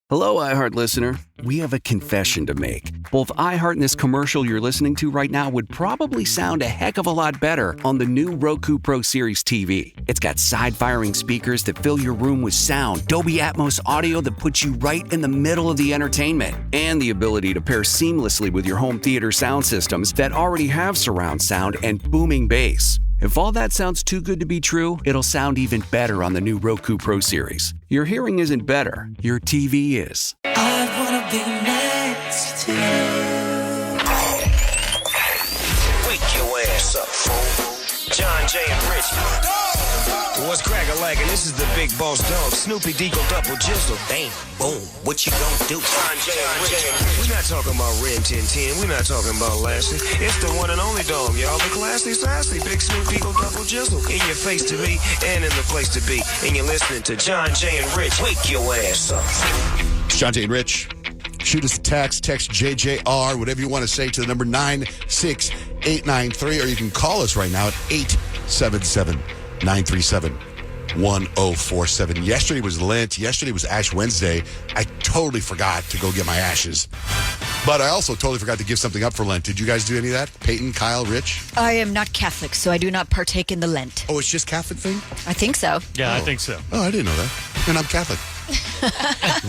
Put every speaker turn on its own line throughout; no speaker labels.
Hello, iHeart listener. We have a confession to make. Both iHeart and this commercial you're listening to right now would probably sound a heck of a lot better on the new Roku Pro Series TV. It's got side-firing speakers that fill your room with sound, Dolby Atmos audio that puts you right in the middle of the entertainment, and the ability to pair seamlessly with your home theater sound systems that already have surround sound and booming bass. If all that sounds too good to be true, it'll sound even better on the new Roku Pro Series. Your hearing isn't better, your TV is.
I wanna be next to you.
Wake your ass up, fool. John, Jay, and Rich. What's crack-a-lackin'? This is the big boss dog, Snoopy Deagle Double Jizzle. Bang, boom, what you gonna do? John, Jay, and Rich. We're not talking about Ren 1010. We're not talking about Lassie. It's the one and only dog, y'all. The classy, sassy, big Snoopy Deagle Double Jizzle. In your face to be and in the place to be. And you're listening to John, Jay, and Rich. Wake your ass up.
It's John, Jay, and Rich. Shoot us a text JJR, whatever you want to say, to the number 96893, or you can call us right now at 877-937-1047. Yesterday was Lent. Yesterday was Ash Wednesday. I totally forgot to go get my ashes. But I also totally forgot to give something up for Lent. Did you guys do any of that? Payton, Kyle, Rich?
I am not Catholic, so I do not partake in the Lent.
Oh, it's just Catholic thing?
I think so.
Yeah, I think so.
Oh, I didn't know that. And I'm Catholic.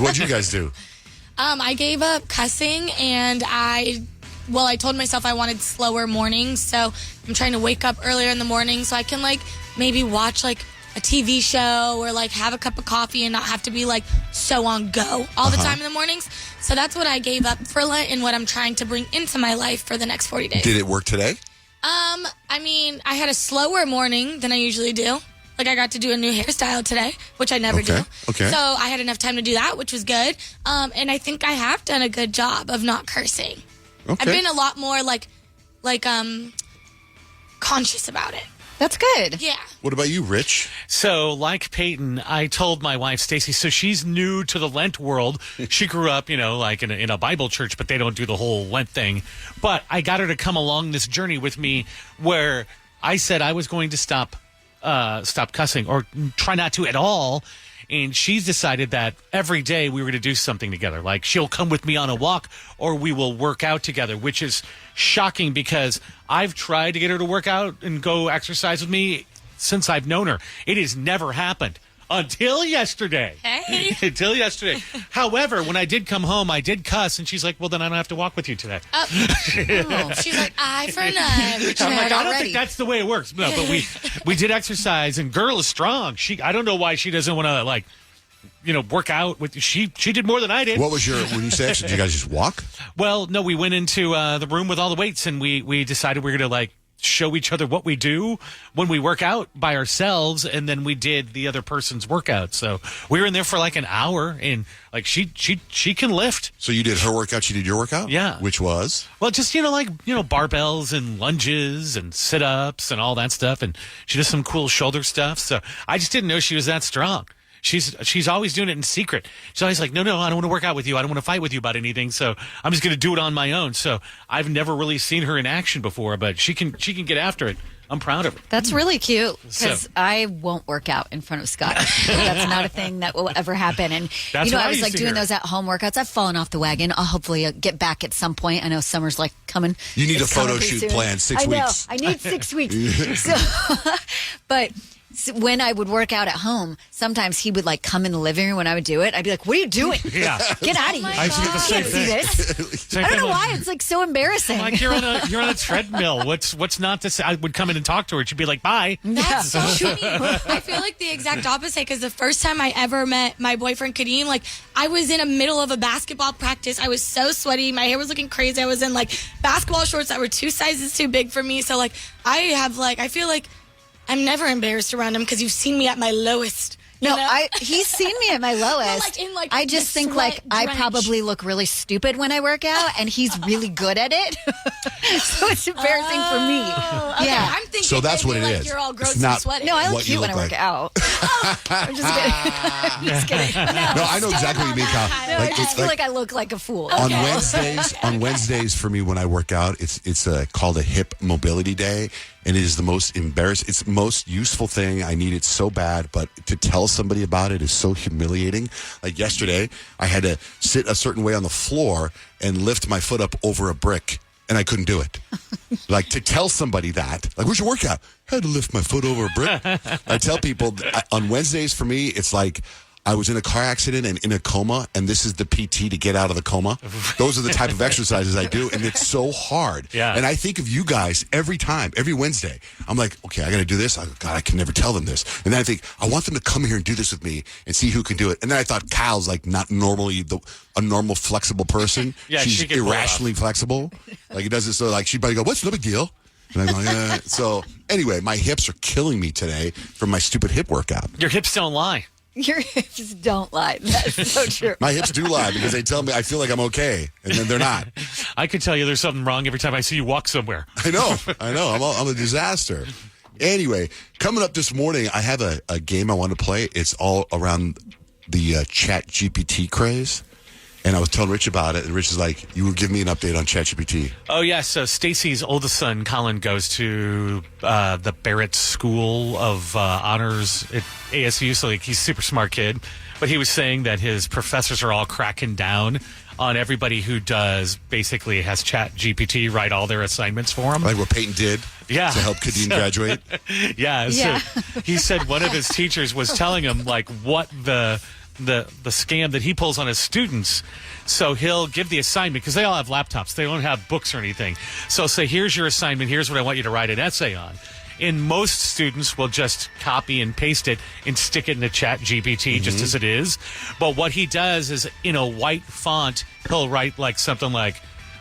What'd you guys do?
I gave up cussing, and I told myself I wanted slower mornings, so I'm trying to wake up earlier in the morning so I can, maybe watch, a TV show or, have a cup of coffee and not have to be, so on go all the time in the mornings. So that's what I gave up for Lent and what I'm trying to bring into my life for the next 40 days.
Did it work today?
I had a slower morning than I usually do. I got to do a new hairstyle today, which I never do.
Okay.
So I had enough time to do that, which was good. And I think I have done a good job of not cursing.
Okay.
I've been a lot more conscious about it.
That's good.
Yeah.
What about you, Rich?
So, like Peyton, I told my wife, Stacy, so she's new to the Lent world. She grew up, in a Bible church, but they don't do the whole Lent thing. But I got her to come along this journey with me where I said I was going to stop cussing or try not to at all. And she's decided that every day we were going to do something together. Like she'll come with me on a walk or we will work out together, which is shocking because I've tried to get her to work out and go exercise with me since I've known her. It has never happened. Until yesterday.
Hey.
Until yesterday. However, when I did come home, I did cuss, and she's like, well, then I don't have to walk with you today.
She's like, eye for an eye. Which
I'm like, I don't
already.
think that's the way it works. No, but we did exercise, and girl is strong. I don't know why she doesn't want to, work out with she did more than I did.
What was when you say exercise, did you guys just walk?
Well, no, we went into the room with all the weights, and we decided we were going to, show each other what we do when we work out by ourselves, and then we did the other person's workout. So we were in there for an hour, and she can lift.
So you did her workout, she did your workout?
Yeah.
Which was?
Well, just barbells and lunges and sit-ups and all that stuff, and she does some cool shoulder stuff. So I just didn't know she was that strong. She's always doing it in secret. She's always like, no, I don't want to work out with you. I don't want to fight with you about anything. So I'm just going to do it on my own. So I've never really seen her in action before, but she can get after it. I'm proud of her.
That's really cute because I won't work out in front of Scott. That's not a thing that will ever happen. And,
That's
I was doing those at home workouts. I've fallen off the wagon. I'll hopefully get back at some point. I know summer's coming.
You need
It's
a photo
coming pretty
shoot
soon.
planned 6 weeks.
I need 6 weeks. But when I would work out at home, sometimes he would come in the living room when I would do it. I'd be like, what are you doing?
Yeah.
Get out of here.
I used to get the same
Can't see
thing.
this. I don't know why. It's so embarrassing.
Like you're on a treadmill. What's not to say? I would come in and talk to her. She'd be like, bye.
That's so funny. I feel like the exact opposite because the first time I ever met my boyfriend Kadeem, I was in the middle of a basketball practice. I was so sweaty. My hair was looking crazy. I was in basketball shorts that were 2 sizes too big for me. So I feel like I'm never embarrassed around him because you've seen me at my lowest.
No, he's seen me at my lowest. I just think I probably look really stupid when I work out, and he's really good at it. So it's embarrassing for me.
Okay.
Yeah.
I'm thinking
So that's what it is.
You're all gross
It's not
and sweaty.
No, I look
what you
cute when I
look
work
like.
out. I'm just kidding. I'm just kidding.
No, I know exactly what you mean, Kyle.
No, I just feel like I look like a fool.
On Wednesdays for me when I work out, it's called a hip mobility day, and it is the most it's the most useful thing. I need it so bad, but to tell tell somebody about it is so humiliating. Like yesterday, I had to sit a certain way on the floor and lift my foot up over a brick, and I couldn't do it. Like, to tell somebody that, like, where's your workout? I had to lift my foot over a brick. I tell people on Wednesdays for me, it's like I was in a car accident and in a coma, and this is the PT to get out of the coma. Those are the type of exercises I do, and it's so hard.
Yeah.
And I think of you guys every time, every Wednesday. I'm like, okay, I got to do this. God, I can never tell them this. And then I think, I want them to come here and do this with me and see who can do it. And then I thought Kyle's like not normally a normal, flexible person.
Yeah,
she's
she can pull it off.
irrationally flexible. Like, it doesn't, so like, she'd probably go, what's no big deal? And I'm like, So anyway, my hips are killing me today from my stupid hip workout.
Your hips don't lie.
Your hips don't lie. That's so true.
My hips do lie because they tell me I feel like I'm okay, and then they're not.
I can tell you there's something wrong every time I see you walk somewhere.
I know. I'm a disaster. Anyway, coming up this morning, I have a game I want to play. It's all around the Chat GPT craze. And I was telling Rich about it, and Rich is like, you will give me an update on ChatGPT.
Oh, yeah. So Stacy's oldest son, Colin, goes to the Barrett School of Honors at ASU. So like, he's a super smart kid. But he was saying that his professors are all cracking down on everybody who basically has ChatGPT write all their assignments for him.
Like what Payton did to help Kadeen graduate.
Yeah. So he said one of his teachers was telling him, like, what the scam that he pulls on his students. So he'll give the assignment because they all have laptops. They don't have books or anything. So say, here's your assignment. Here's what I want you to write an essay on. And most students will just copy and paste it and stick it into Chat GPT just as it is. But what he does is in a white font, he'll write like something like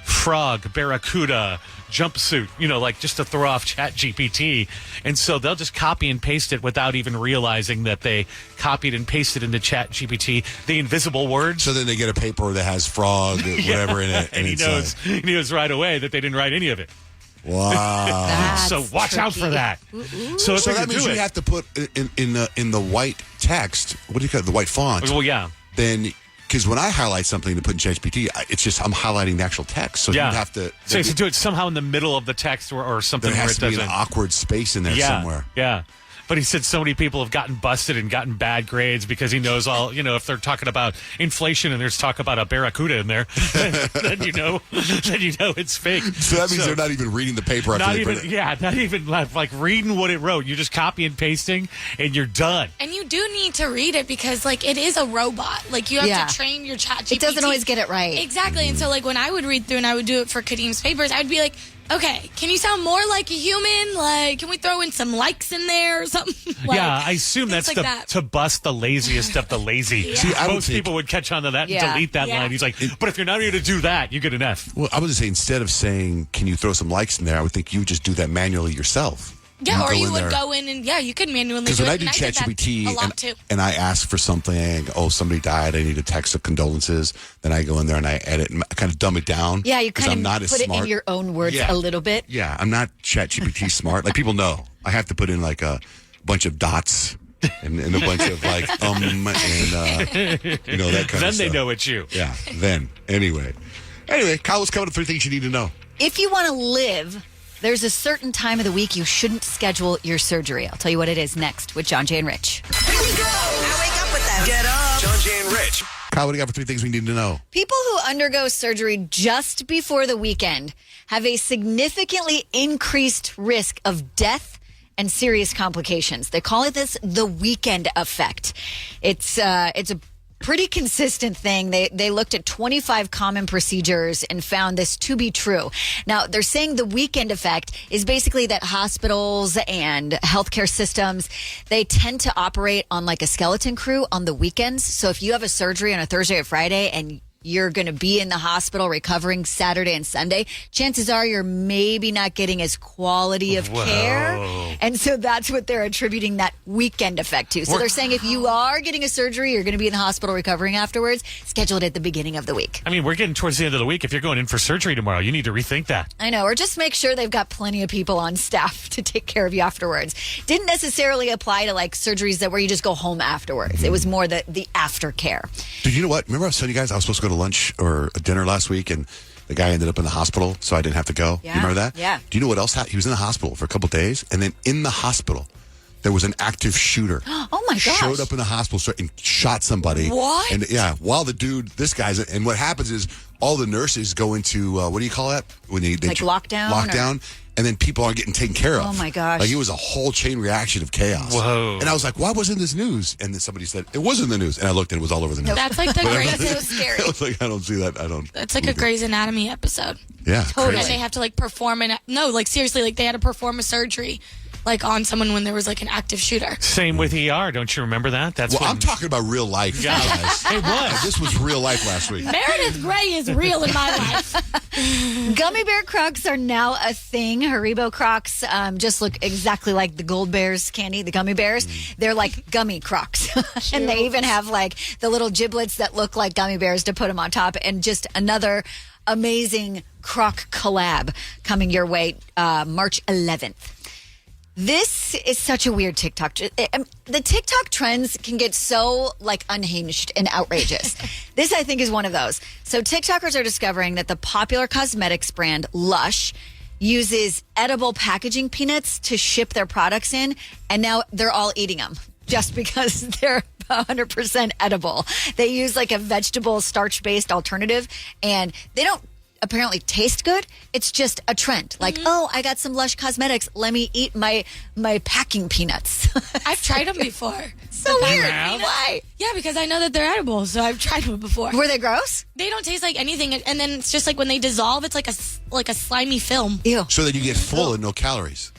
frog, barracuda, jumpsuit, like just to throw off Chat GPT. And so they'll just copy and paste it without even realizing that they copied and pasted into Chat GPT the invisible words.
So then they get a paper that has frog, whatever in it.
And he knows right away that they didn't write any of it.
Wow.
So watch out for that. So
that means you have to put in the white text, what do you call it, the white font?
Well, yeah.
Then, because when I highlight something to put in ChatGPT, it's just I'm highlighting the actual text. So you have to.
So you have to do it somehow in the middle of the text or something.
There
where
has
it
to be
doesn't.
an awkward space in there somewhere.
Yeah. But he said so many people have gotten busted and gotten bad grades because he knows all, if they're talking about inflation and there's talk about a barracuda in there, then you know it's fake.
So that means they're not even reading the paper after they print it.
Yeah, not even like reading what it wrote. You're just copy and pasting and you're done.
And you do need to read it because, like, it is a robot. Like, you have to train your ChatGPT.
It doesn't always get it right.
Exactly. And so, like, when I would read through and I would do it for Kadeem's papers, I would be like, okay, can you sound more like a human? Like, can we throw in some likes in there or something?
Yeah, I assume that's to bust the laziest of the lazy.
Yeah.
See,
most people would catch on to that and delete that line. He's like, but if you're not able to do that, you get an F.
Well, I would just say instead of saying, can you throw some likes in there, I would think you would just do that manually yourself.
Yeah, or you would go in and, you could manually do it.
Because when I do ChatGPT and I ask for something, somebody died, I need a text of condolences, then I go in there and I edit and I kind of dumb it down.
Yeah, you kind
I'm
of
not as
put
smart.
it in your own words a little bit.
Yeah, I'm not ChatGPT smart. Like, people know. I have to put in like a bunch of dots and a bunch of like that kind of stuff.
Then they know it's you.
Yeah, then. Anyway, Kyle, let's cover the 3 things you need to know.
If you want to live, there's a certain time of the week you shouldn't schedule your surgery. I'll tell you what it is next with JOHNJAY and Rich.
Here we go. Now wake up with them. Get up.
JOHNJAY and Rich.
Kyle, what do you got for 3 things we need to know?
People who undergo surgery just before the weekend have a significantly increased risk of death and serious complications. They call it the weekend effect. It's a pretty consistent thing. They looked at 25 common procedures and found this to be true. Now, they're saying the weekend effect is basically that hospitals and healthcare systems, they tend to operate on like a skeleton crew on the weekends. So if you have a surgery on a Thursday or Friday and you're going to be in the hospital recovering Saturday and Sunday, chances are you're maybe not getting as quality of care. And so that's what they're attributing that weekend effect to. So they're saying if you are getting a surgery, you're going to be in the hospital recovering afterwards, schedule it at the beginning of the week.
I mean, we're getting towards the end of the week. If you're going in for surgery tomorrow, you need to rethink that.
I know, or just make sure they've got plenty of people on staff to take care of you afterwards. Didn't necessarily apply to like surgeries where you just go home afterwards. It was more the aftercare.
Dude, you know what? Remember I was telling you guys I was supposed to go to lunch or a dinner last week and the guy ended up in the hospital, so I didn't have to go.
Yeah.
You remember that?
Yeah.
Do you know what else happened? He was in the hospital for a couple of days, and then in the hospital, there was an active shooter.
Oh my gosh.
Showed up in the hospital and shot somebody.
What?
And while the dude, this guy's, and what happens is all the nurses go into, what do you call that? When they
Like lockdown?
Lockdown. And then people aren't getting taken care of.
Oh, my gosh.
Like, it was a whole chain reaction of chaos.
Whoa.
And I was like, why wasn't this news? And then somebody said, it was in the news. And I looked and it was all over the news.
That's like the
That's
Grey's.
so scary.
I was like, I don't see that. I don't.
That's like a Grey's Anatomy episode.
Yeah.
Totally.
And they have to like perform seriously, like they had to perform a surgery like on someone when there was like an active shooter.
Same with ER. Don't you remember that? That's
Well,
when...
I'm talking about real life,
Yeah.
guys.
It was.
This was real life last week.
Meredith Grey is real in my life.
Gummy bear Crocs are now a thing. Haribo Crocs just look exactly like the Gold Bears candy, the gummy bears. They're like gummy Crocs. And they even have like the little giblets that look like gummy bears to put them on top. And just another amazing Croc collab coming your way March 11th. This is such a weird TikTok. The TikTok trends can get so like unhinged and outrageous. This, I think, is one of those. So TikTokers are discovering that the popular cosmetics brand Lush uses edible packaging peanuts to ship their products in, and now they're all eating them just because they're 100% edible. They use like a vegetable starch-based alternative, and they don't apparently taste good. It's just a trend. Like, oh, I got some Lush cosmetics. Let me eat my packing peanuts.
I've tried them before.
So weird. Why?
Yeah, because I know that they're edible, so I've tried them before.
Were they gross?
They don't taste like anything, and then it's just like when they dissolve, it's like a slimy film.
Ew.
So that you get full and no calories.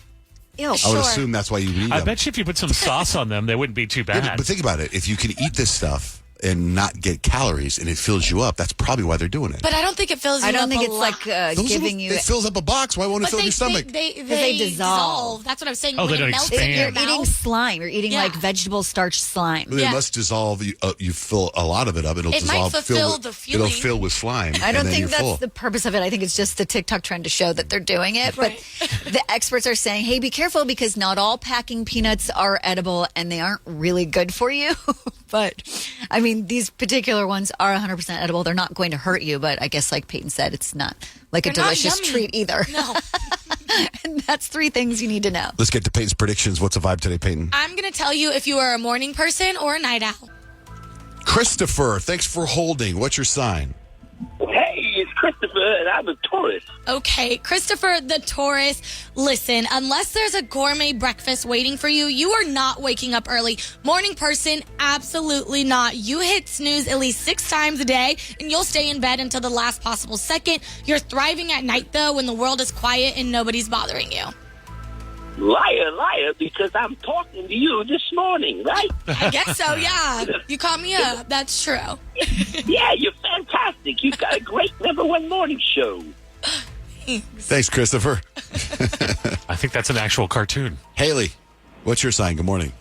Ew.
I would
Sure.
assume that's why you eat
I
them.
bet you if you put some sauce on them, they wouldn't be too bad.
Yeah, but think about it. If you can eat this stuff and not get calories and it fills you up, that's probably why they're doing it.
But I don't think it fills you
I
up
don't think
a
it's
lot.
like giving you.
It fills up a box. Why won't it
But
fill your stomach?
They
dissolve.
That's what I was saying.
Oh,
When
they
it
don't
melts
expand.
in your
You're eating
mouth,
slime. You're eating
Yeah.
like vegetable starch slime.
They
Yeah.
must dissolve. You fill a lot of it up. It'll
It might
dissolve.
fulfill
with,
the
it'll
feeling.
fill with slime.
I don't
and then
think
you're
that's
full.
the purpose of it. I think it's just the TikTok trend to show that they're doing it.
Right.
But the experts are saying, hey, be careful because not all packing peanuts are edible and they aren't really good for you. But I mean, these particular ones are 100% edible. They're not going to hurt you. But I guess, like Payton said, it's not like a
They're not
delicious
yummy.
treat either.
No.
And that's 3 things you need to know.
Let's get to Peyton's predictions. What's the vibe today, Peyton?
I'm going to tell you if you are a morning person or a night owl.
Christopher, thanks for holding. What's your sign?
Hey, it's Christopher, and I'm a Taurus.
Okay, Christopher the Taurus, listen, unless there's a gourmet breakfast waiting for you, you are not waking up early. Morning person, absolutely not. You hit snooze at least 6 times a day, and you'll stay in bed until the last possible second. You're thriving at night, though, when the world is quiet and nobody's bothering you.
Liar, liar, because I'm talking to you this morning, right?
I guess so, yeah. You caught me up. That's true.
Yeah, you're fantastic. You've got a great #1 morning show.
Thanks, Christopher.
I think that's an actual cartoon.
Haley, what's your sign? Good morning.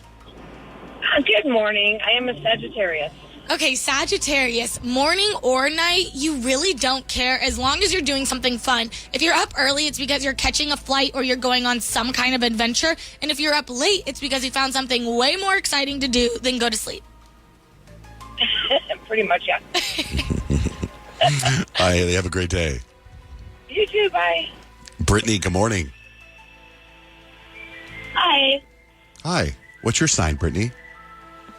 Good morning. I am a Sagittarius.
Okay, Sagittarius, morning or night, you really don't care as long as you're doing something fun. If you're up early, it's because you're catching a flight or you're going on some kind of adventure. And if you're up late, it's because you found something way more exciting to do than go to sleep.
Pretty much, yeah.
Hi, Haley. Have a great day.
You too. Bye.
Brittany, good morning.
Hi.
Hi. What's your sign, Brittany?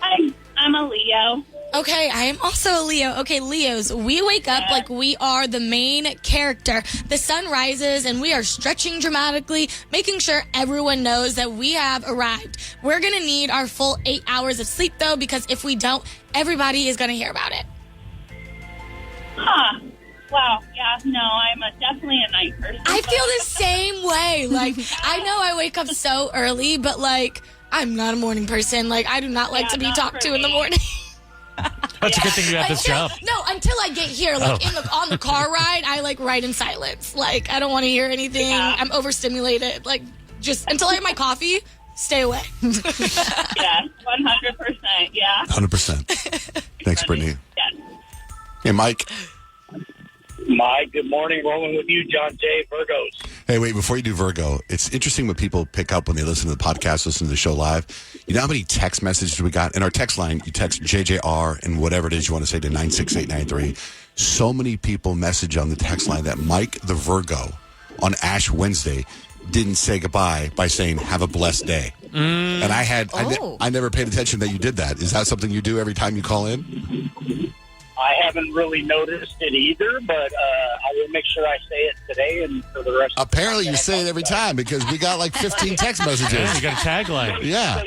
I'm a Leo.
Okay, I am also a Leo. Okay, Leos, we wake up like we are the main character. The sun rises and we are stretching dramatically, making sure everyone knows that we have arrived. We're going to need our full 8 hours of sleep, though, because if we don't, everybody is going to hear about it.
Huh. Wow. Yeah. No, I'm definitely a night person.
I feel the same way. Like, I know I wake up so early, but, like, I'm not a morning person. Like, I do not like
Yeah,
to be
not
talked
for
to in the
me.
morning.
That's a good thing you have this job.
No, until I get here, like on the car ride, I like ride in silence. Like I don't want to hear anything.
Yeah.
I'm overstimulated. Like just until I have my coffee, stay away.
Yeah. 100%. Yeah.
100%. Thanks, Brittany.
Yes.
Hey, Mike.
Mike, good morning. Rolling with you, John Jay, Virgos.
Hey, wait, before you do Virgo, it's interesting what people pick up when they listen to the podcast, listen to the show live. You know how many text messages we got? In our text line, you text JJR and whatever it is you want to say to 96893. So many people message on the text line that Mike the Virgo on Ash Wednesday didn't say goodbye by saying, have a blessed day. And I never paid attention that you did that. Is that something you do every time you call in?
I haven't really noticed it either, but I will make sure I say it today and for the rest
Apparently you say it every time because we got like 15 text messages.
Yeah, you got a tagline.
Yeah.
So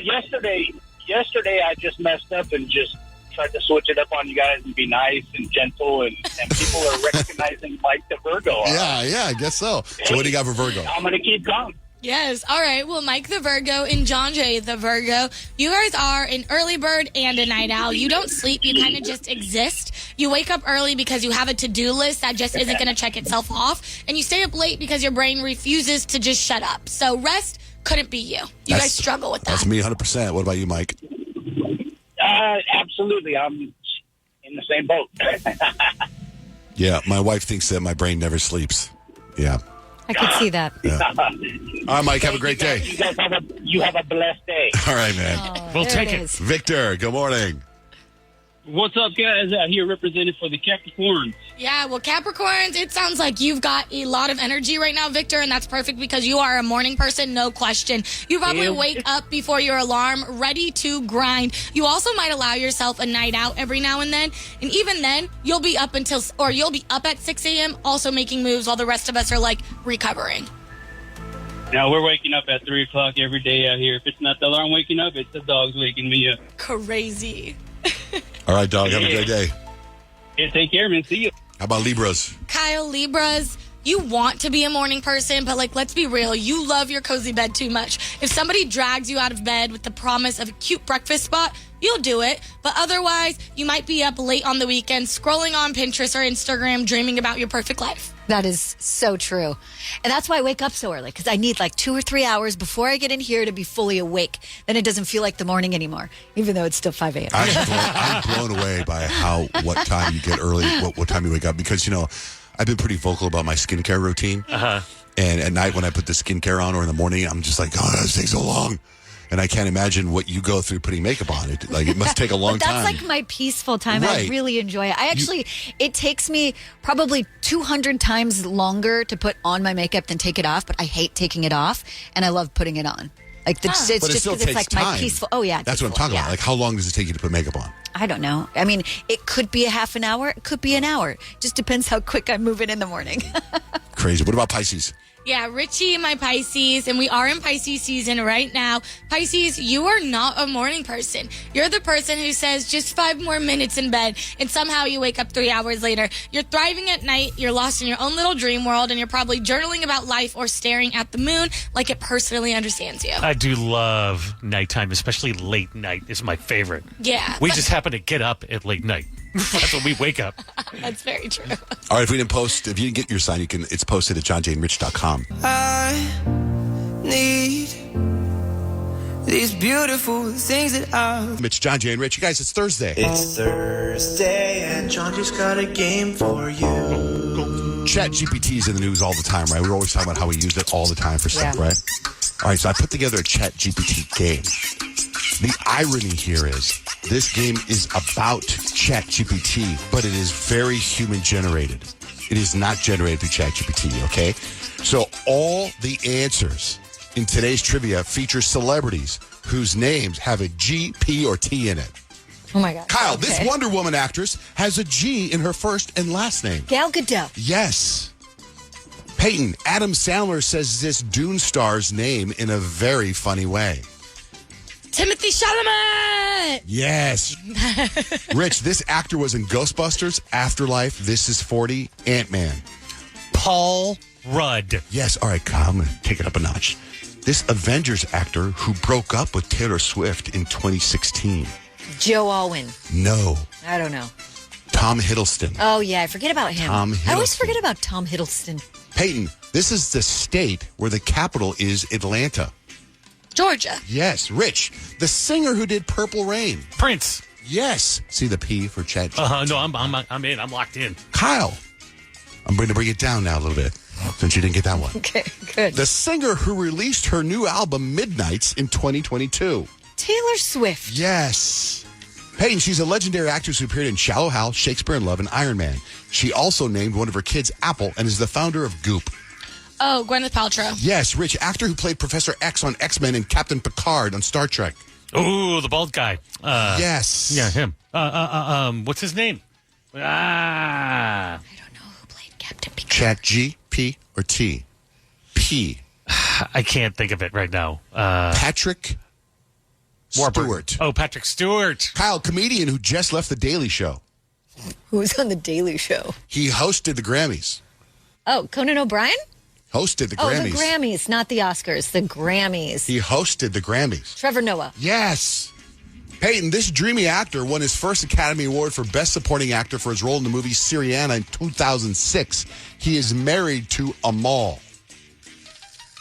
yesterday I just messed up and just tried to switch it up on you guys and be nice and gentle, and people are recognizing Mike the Virgo.
Yeah, I guess so. So what do you got for Virgo?
I'm going to keep going.
Yes. All right. Well, Mike the Virgo and John Jay the Virgo, you guys are an early bird and a night owl. You don't sleep. You kind of just exist. You wake up early because you have a to-do list that just isn't going to check itself off. And you stay up late because your brain refuses to just shut up. So rest couldn't be you. You guys struggle with that.
That's me 100%. What about you, Mike?
Absolutely. I'm in the same boat.
Yeah, my wife thinks that my brain never sleeps. Yeah.
I could see that.
Yeah. All right, Mike, have a great day.
You guys have a blessed day.
All right, man.
We'll take it.
Victor, good morning.
What's up, guys? Out here represented for the Capricorns.
Yeah, well, Capricorns, it sounds like you've got a lot of energy right now, Victor, and that's perfect because you are a morning person, no question. You probably wake up before your alarm, ready to grind. You also might allow yourself a night out every now and then, and even then, you'll be up at 6 a.m. also making moves while the rest of us are, like, recovering.
Now, we're waking up at 3 o'clock every day out here. If it's not the alarm waking up, it's the dogs waking me up.
Crazy.
All right, dog, have a great day.
Yeah, take care, man. See you.
How about Libras?
Kyle, Libras, you want to be a morning person, but let's be real. You love your cozy bed too much. If somebody drags you out of bed with the promise of a cute breakfast spot, you'll do it. But otherwise, you might be up late on the weekend, scrolling on Pinterest or Instagram, dreaming about your perfect life.
That is so true. And that's why I wake up so early, because I need like 2 or 3 hours before I get in here to be fully awake. Then it doesn't feel like the morning anymore, even though it's still 5 a.m.
I'm blown away by what time you get early, what time you wake up. Because, I've been pretty vocal about my skincare routine.
Uh-huh.
And at night when I put the skincare on or in the morning, I'm just like, oh, this takes so long. And I can't imagine what you go through putting makeup on. It must take a long time.
That's like my peaceful time.
Right.
I really enjoy it. It takes me probably 200 times longer to put on my makeup than take it off, but I hate taking it off, and I love putting it on. It's
but
just
it
because
still
it's
takes
like
time.
my peaceful. Oh, yeah.
That's what I'm talking about. Like, how long does it take you to put makeup on?
I don't know. I mean, it could be a half an hour. It could be an hour. Just depends how quick I'm moving in the morning.
Crazy. What about Pisces?
Yeah, Richie, my Pisces, and we are in Pisces season right now. Pisces, you are not a morning person. You're the person who says just 5 more minutes in bed, and somehow you wake up 3 hours later. You're thriving at night, you're lost in your own little dream world, and you're probably journaling about life or staring at the moon like it personally understands you.
I do love nighttime, especially late night is my favorite.
Yeah.
We just happen to get up at late night. That's when we wake up.
That's very true.
All right, if you didn't get your sign, it's posted at johnjayandrich.com.
I need these beautiful things that
It's John Jay and Rich. You guys, it's Thursday.
It's Thursday and John just got a game for you.
Chat GPT is in the news all the time, right? We're always talking about how we use it all the time for stuff, right? All right, so I put together a Chat GPT game. The irony here is this game is about Chat GPT, but it is very human generated. It is not generated through Chat GPT, okay? So all the answers in today's trivia feature celebrities whose names have a G, P, or T in it.
Oh, my God.
Kyle, this Wonder Woman actress has a G in her first and last name.
Gal Gadot.
Yes. Payton, Adam Sandler says this Dune star's name in a very funny way.
Timothy Chalamet!
Yes. Rich, this actor was in Ghostbusters, Afterlife, This Is 40, Ant-Man.
Paul Rudd.
Yes. All right, Kyle, I'm going to take it up a notch. This Avengers actor who broke up with Taylor Swift in 2016.
Joe Alwyn.
No.
I don't know.
Tom Hiddleston.
Oh, yeah. I forget about him.
Tom Hiddleston.
I always forget about Tom Hiddleston.
Peyton, this is the state where the capital is Atlanta.
Georgia.
Yes. Rich, the singer who did Purple Rain.
Prince.
Yes. See the P for Chat.
No, I'm in. I'm locked in.
Kyle, I'm going to bring it down now a little bit since you didn't get that one.
Okay, good.
The singer who released her new album Midnights in 2022.
Taylor Swift.
Yes. Peyton, she's a legendary actress who appeared in Shallow Hal, Shakespeare in Love, and Iron Man. She also named one of her kids Apple and is the founder of Goop.
Oh, Gwyneth Paltrow.
Yes, Rich, actor who played Professor X on X-Men and Captain Picard on Star Trek.
Oh, the bald guy.
Yes.
Yeah, him. What's his name?
I don't know who played Captain Picard.
Chat G, P, or T? P.
I can't think of it right now.
Patrick
Warburton.
Stewart.
Oh, Patrick Stewart.
Kyle, comedian who just left The Daily Show.
Who was on The Daily Show?
He hosted the Grammys.
Oh, Conan O'Brien?
Hosted the
Oh,
Grammys.
the Grammys, not the Oscars. The Grammys.
He hosted the Grammys.
Trevor Noah.
Yes. Payton, this dreamy actor won his first Academy Award for Best Supporting Actor for his role in the movie Syriana in 2006. He is married to Amal.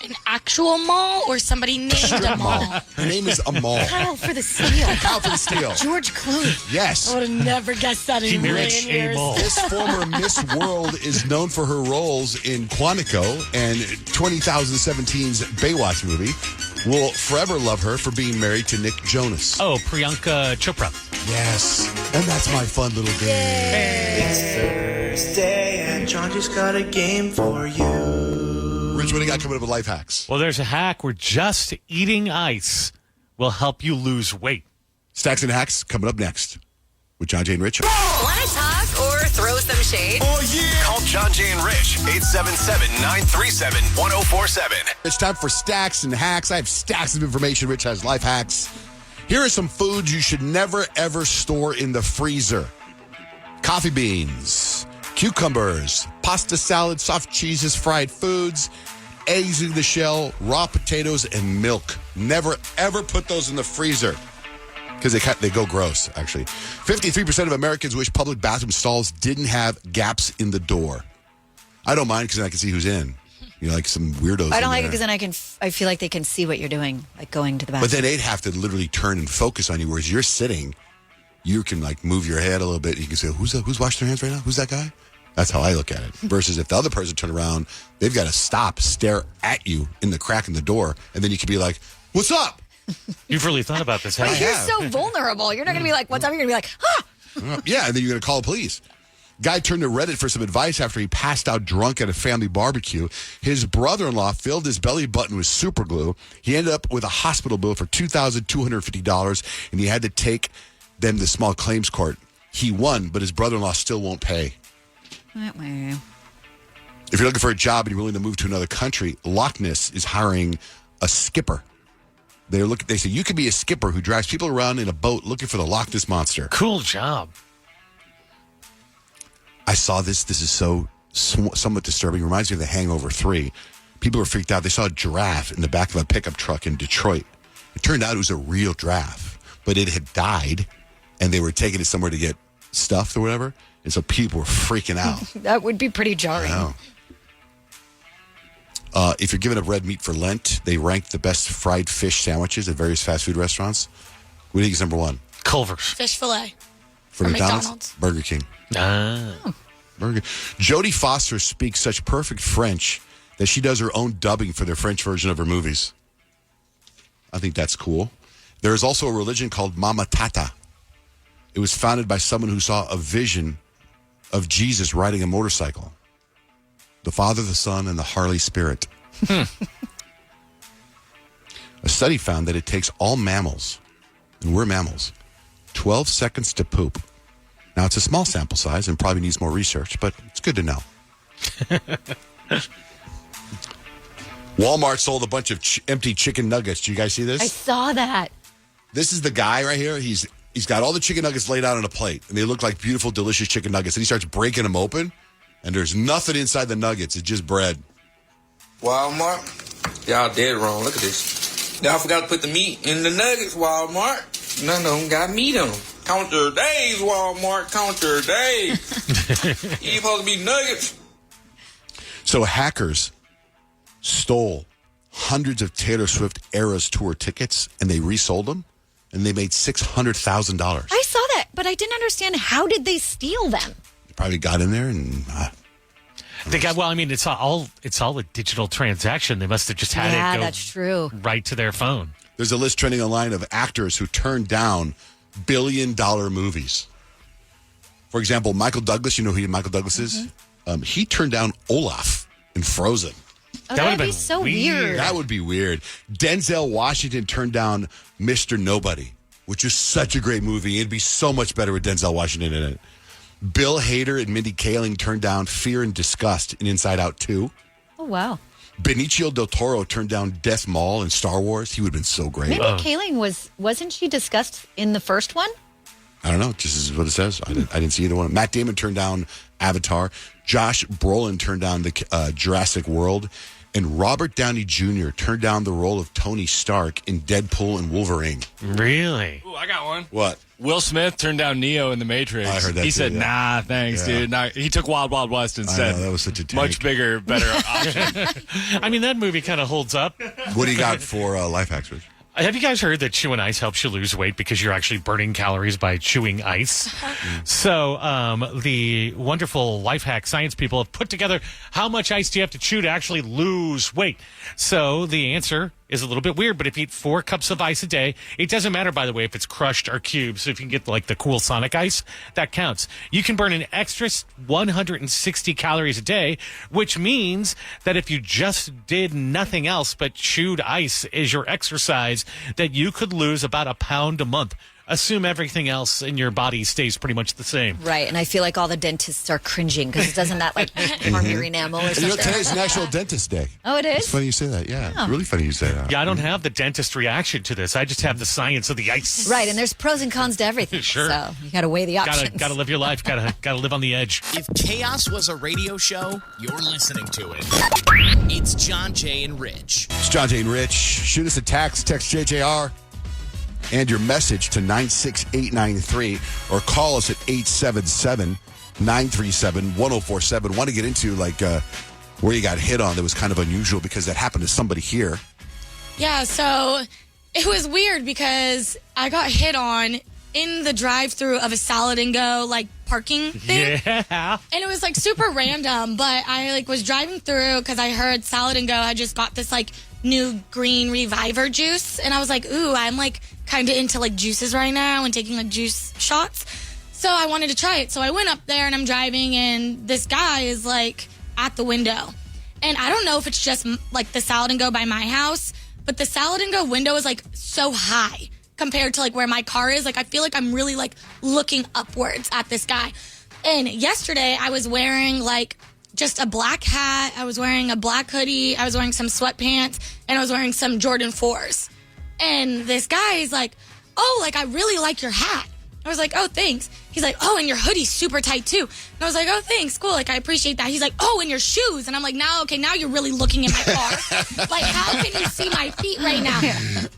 An actual mall or somebody named a mall?
Her name is Amal.
Kyle for the steal.
Kyle for the steal.
George Clooney.
Yes.
I would have never guessed that in a million years.
This former Miss World is known for her roles in Quantico and 2017's Baywatch movie. We'll forever love her for being married to Nick Jonas.
Oh, Priyanka Chopra.
Yes. And that's my fun little game.
It's Thursday and John just got a game for you.
Rich, what do you got coming up with life hacks?
Well, there's a hack where just eating ice will help you lose weight.
Stacks and hacks coming up next with John, Jay, and Rich.
Want to talk or throw some shade?
Oh, yeah. Call John, Jay, and Rich. 877-937-1047.
It's time for stacks and hacks. I have stacks of information. Rich has life hacks. Here are some foods you should never, ever store in the freezer. Coffee beans, cucumbers, pasta salad, soft cheeses, fried foods, eggs in the shell, raw potatoes, and milk. Never, ever put those in the freezer because they go gross, actually. 53% of Americans wish public bathroom stalls didn't have gaps in the door. I don't mind because then I can see who's in. You know, like some weirdos.
I don't like it
there.
because then I feel like they can see what you're doing, like going to the bathroom.
But then they'd have to literally turn and focus on you, whereas you're sitting, you can like move your head a little bit. You can say, who's washing their hands right now? Who's that guy? That's how I look at it. Versus if the other person turned around, they've got to stop, stare at you in the crack in the door, and then you could be like, what's up?
You've really thought about this, haven't
But
you?
you're so vulnerable. You're not going to be like, what's up? You're going to be like, ah!
Yeah, and then you're going to call the police. Guy turned to Reddit for some advice after he passed out drunk at a family barbecue. His brother-in-law filled his belly button with super glue. He ended up with a hospital bill for $2,250, and he had to take them to small claims court. He won, but his brother-in-law still won't pay. If you're looking for a job and you're willing to move to another country, Loch Ness is hiring a skipper. They say you could be a skipper who drives people around in a boat looking for the Loch Ness monster.
Cool job.
I saw this. This is so somewhat disturbing. It reminds me of The Hangover 3. People were freaked out. They saw a giraffe in the back of a pickup truck in Detroit. It turned out it was a real giraffe, but it had died, and they were taking it somewhere to get stuffed or whatever. And so people were freaking out.
That would be pretty jarring.
If you're giving up red meat for Lent, they ranked the best fried fish sandwiches at various fast food restaurants. What do you think is number one?
Culver's.
Fish fillet.
For
Or
McDonald's?
McDonald's.
Burger King. Jodie Foster speaks such perfect French that she does her own dubbing for the French version of her movies. I think that's cool. There is also a religion called Mama Tata. It was founded by someone who saw a vision of Jesus riding a motorcycle. The Father, the Son, and the Harley Spirit. A study found that it takes all mammals, and we're mammals, 12 seconds to poop. Now, it's a small sample size and probably needs more research, but it's good to know. Walmart sold a bunch of empty chicken nuggets. Do you guys see this?
I saw that.
This is the guy right here. He's got all the chicken nuggets laid out on a plate, and they look like beautiful, delicious chicken nuggets. And he starts breaking them open, and there's nothing inside the nuggets. It's just bread.
Walmart, y'all dead wrong. Look at this. Y'all forgot to put the meat in the nuggets, Walmart. None of them got meat on them. Count your days, Walmart. Count your days. You supposed to be nuggets.
So hackers stole hundreds of Taylor Swift Eras Tour tickets, and they resold them, and they made $600,000.
I saw that, but I didn't understand how did they steal them?
They probably got in there and...
They got, well, I mean, it's all a digital transaction. They must have just had it go
that's true.
right to their phone.
There's a list trending online of actors who turned down billion-dollar movies. For example, Michael Douglas, you know who Michael Douglas is? He turned down Olaf in Frozen.
Oh,
That
that
would've
would be
been
so
weird.
weird.
That would be weird. Denzel Washington turned down Mr. Nobody, which is such a great movie. It'd be so much better with Denzel Washington in it. Bill Hader and Mindy Kaling turned down Fear and Disgust in Inside Out 2.
Oh, wow.
Benicio del Toro turned down Death Maul in Star Wars. He would have been so great.
Mindy Kaling wasn't she discussed in the first one?
I don't know. Just is what it says. I didn't see either one. Matt Damon turned down Avatar. Josh Brolin turned down the Jurassic World. And Robert Downey Jr. turned down the role of Tony Stark in Deadpool and Wolverine.
Really?
Ooh, I got one.
What?
Will Smith turned down Neo in The Matrix.
I heard that
He
too,
said,
yeah.
nah, thanks,
Yeah.
dude. Nah, he took Wild Wild West instead.
I know, that was such a tank.
Much bigger, better option.
I mean, that movie kind of holds up.
What do you got for life hacks, Rich?
Have you guys heard that chewing ice helps you lose weight because you're actually burning calories by chewing ice? So the wonderful life hack science people have put together how much ice do you have to chew to actually lose weight. So the answer is a little bit weird, but if you eat 4 cups of ice a day, it doesn't matter, by the way, if it's crushed or cubed. So if you can get like the cool Sonic ice, that counts. You can burn an extra 160 calories a day, which means that if you just did nothing else but chewed ice as your exercise, that you could lose about a pound a month. Assume everything else in your body stays pretty much the same.
Right, and I feel like all the dentists are cringing because doesn't that like harm your enamel or
You know,
something?
today's National Dentist Day.
Oh, it
It's
is?
funny you say that. Yeah,
Oh.
really funny you say that.
Yeah, I don't have the dentist reaction to this. I just have the science of the ice.
Right, and there's pros and cons to everything.
Sure.
So you got to weigh the options.
Gotta live your life. Gotta live on the edge.
If chaos was a radio show, you're listening to it. It's John, Jay, and Rich.
It's John, Jay, and Rich. Shoot us a text JJR, and your message to 96893, or call us at 877-937-1047. Want to get into like where you got hit on that was kind of unusual because that happened to somebody here.
Yeah, so it was weird because I got hit on in the drive-through of a Salad and Go like parking thing.
Yeah.
And it was like super random, but I like was driving through because I heard Salad and Go had just got this like new green Reviver juice, and I was like, ooh, I'm like kind of into like juices right now and taking like juice shots. So I wanted to try it. So I went up there and I'm driving, and this guy is like at the window. And I don't know if it's just like the Salad and Go by my house, but the Salad and Go window is like so high compared to like where my car is. Like I feel like I'm really like looking upwards at this guy. And yesterday I was wearing like just a black hat, I was wearing a black hoodie, I was wearing some sweatpants, and I was wearing some Jordan 4s. And this guy is like, oh, like I really like your hat. I was like, oh, thanks. He's like, oh, and your hoodie's super tight too. And I was like, oh, thanks, cool, like I appreciate that. He's like, oh, and your shoes. And I'm like, now you're really looking in my car. Like, how can you see my feet right now?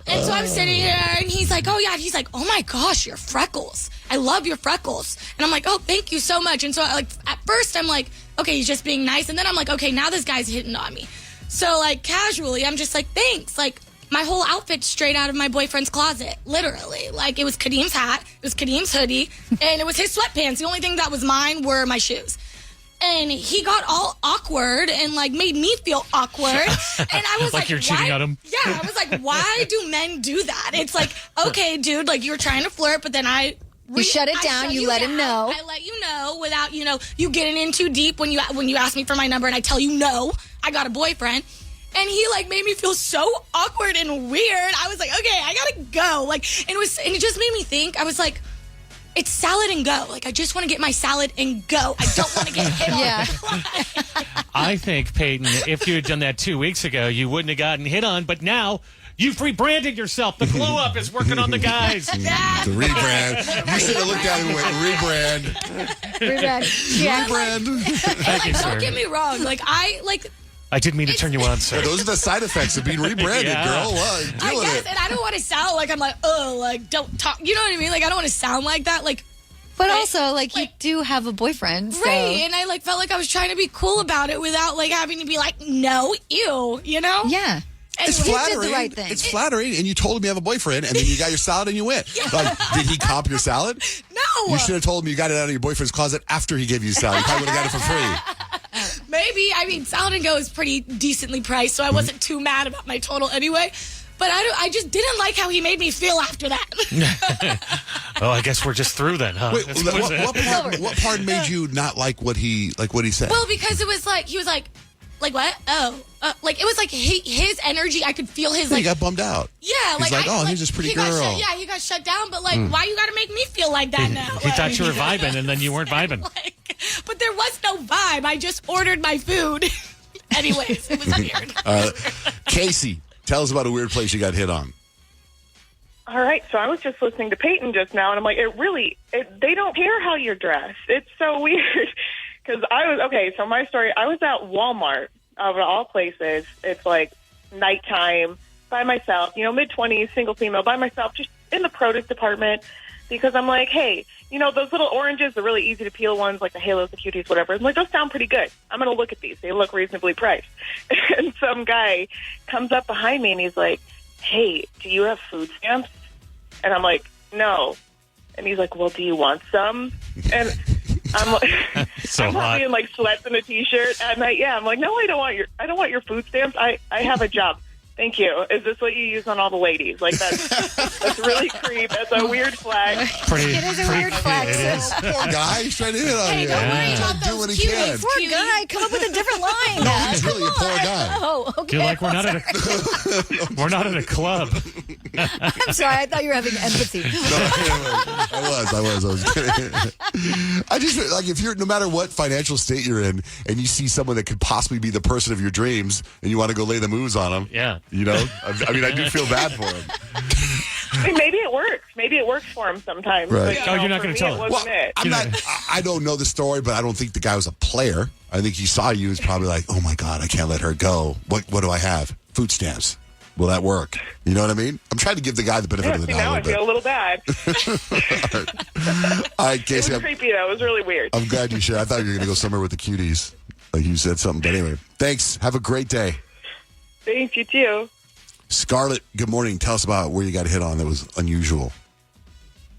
And so I'm sitting there, and he's like, oh yeah. And he's like, oh my gosh, your freckles. I love your freckles. And I'm like, oh, thank you so much. And so like at first I'm like, okay, he's just being nice. And then I'm like, okay, now this guy's hitting on me. So like casually, I'm just like, thanks. Like my whole outfit's straight out of my boyfriend's closet, literally. Like it was Kadeem's hat, it was Kadeem's hoodie, and it was his sweatpants. The only thing that was mine were my shoes. And he got all awkward and like made me feel awkward. And I was like,
you're cheating on him?
Yeah, I was like, why do men do that? It's like, okay, dude, like you were trying to flirt, but then
You shut it down. You let him know.
I let you know without, you getting in too deep when you ask me for my number and I tell you no, I got a boyfriend. And he like made me feel so awkward and weird. I was like, okay, I gotta go. Like, and it just made me think. I was like, it's Salad and Go. Like, I just want to get my salad and go. I don't want to get hit on.
Yeah.
I think, Payton, if you had done that 2 weeks ago, you wouldn't have gotten hit on. But now you've rebranded yourself. The glow up is working on the guys.
The rebrand. You should have looked at it and went, rebrand.
Rebrand.
Thank you, sir.
Don't get me wrong. Like,
I didn't mean to turn you on, sir.
Those are the side effects of being rebranded,
Yeah.
girl. Well,
I
deal with
guess,
it.
and I don't want to sound like I'm like, oh, like, don't talk. You know what I mean? Like, I don't want to sound like that. Like,
But also, like, you do have a boyfriend. So.
right. And I, like, felt like I was trying to be cool about it without, like, having to be like, no, ew, you know?
Yeah.
It's
You did
flattering.
the right thing.
It's flattering, and you told him you have a boyfriend, and then you got your salad and you went. Like, did he comp your salad?
No.
You should have told him you got it out of your boyfriend's closet after he gave you salad. You probably would have got it for free.
Maybe. I mean, Salad and Go is pretty decently priced, so I wasn't too mad about my total anyway. But I just didn't like how he made me feel after that.
Oh, I guess we're just through then, huh?
Wait,
That's-
what part made you not like what he said?
Well, because it was like, he was like Like what? Oh, like it was like his energy. I could feel his
He
like.
got bummed out.
Yeah,
He's like, oh, here's this pretty girl.
He got shut down. But like, why you got to make me feel like that now?
He thought you were vibing, and then you weren't vibing.
But there was no vibe. I just ordered my food. Anyways, it was weird.
Casey, tell us about a weird place you got hit on.
All right, so I was just listening to Payton just now, and I'm like, they don't care how you're dressed. It's so weird. Because so my story, I was at Walmart, of all places. It's like nighttime, by myself, mid-20s, single female, by myself, just in the produce department. Because I'm like, hey, those little oranges, the really easy to peel ones, like the Halos, the Cuties, whatever. I'm like, those sound pretty good. I'm going to look at these. They look reasonably priced. And some guy comes up behind me, and he's like, hey, do you have food stamps? And I'm like, no. And he's like, well, do you want some? And I'm like,
so
I'm
hot.
probably in like sweats and a t-shirt at night. Yeah, I'm like, no, I don't want your food stamps. I have a job. Thank you. Is this what you use on all the ladies? Like that's really creep. That's a weird flag.
It is a weird flag.
It is.
Poor guy, he's trying to hit on you.
Don't worry about
Do
those
what he can.
Poor guy, come up with a different line.
No, he's really a poor guy.
Oh, okay.
You're like, we're not at a club.
I'm sorry, I thought you were having empathy.
I was kidding. I just like if you're no matter what financial state you're in, and you see someone that could possibly be the person of your dreams, and you want to go lay the moves on them.
Yeah.
I mean, I do feel bad for him.
I mean, maybe it works. Maybe it works for him sometimes.
Right.
But,
You're not
for
going
me,
to tell
it
him.
wasn't it.
I'm not. I don't know the story, but I don't think the guy was a player. I think he saw you. He's probably like, "Oh my god, I can't let her go. What do I have? Food stamps. Will that work? You know what I mean? I'm trying to give the guy the benefit of the doubt.
Now I feel a little bad.
All right,
It
Casey.
was creepy, though. It was really weird.
I'm glad you shared. I thought you were going to go somewhere with the cuties, like you said something. But anyway, thanks. Have a great day.
Thanks, you too.
Scarlett, good morning. Tell us about where you got hit on that was unusual.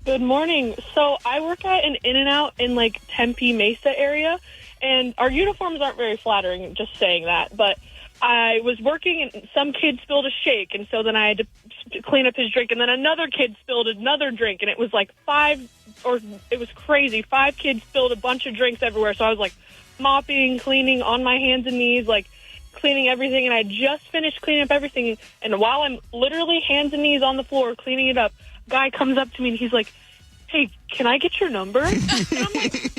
Good morning. So I work at an In-N-Out in like Tempe Mesa area, and our uniforms aren't very flattering, just saying that. But I was working, and some kid spilled a shake, and so then I had to clean up his drink, and then another kid spilled another drink, and it was like it was crazy. 5 kids spilled a bunch of drinks everywhere, so I was like mopping, cleaning on my hands and knees, like cleaning everything, and I just finished cleaning up everything, and while I'm literally hands and knees on the floor cleaning it up, guy comes up to me and he's like, hey, can I get your number? And I'm like,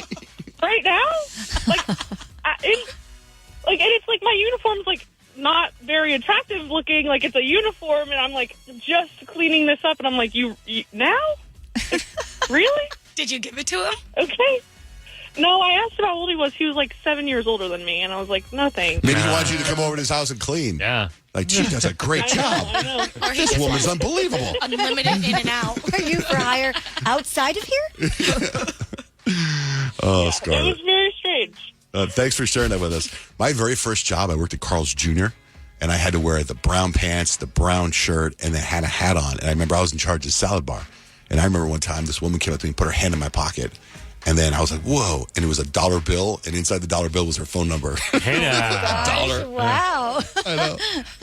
right now? And it's like my uniform's like not very attractive looking, like it's a uniform, and I'm like just cleaning this up, and I'm like, you now? Really?
Did you give it to him?
Okay. No, I asked him how old he was. He was like 7 years older than me, and I was like, no thanks.
Maybe he wants you to come over to his house and clean.
Yeah.
Like, she does a great job.
I know.
Or he
This
just
woman's
wants
unbelievable.
unlimited in and out.
Are you for hire outside of here?
Oh,
It
Scarlett.
was very strange.
Thanks for sharing that with us. My very first job, I worked at Carl's Jr., and I had to wear the brown pants, the brown shirt, and I had a hat on. And I remember I was in charge of the salad bar. And I remember one time this woman came up to me and put her hand in my pocket. And then I was like, whoa. And it was a $1 bill. And inside the $1 bill was her phone number.
$1.
Wow.
I know.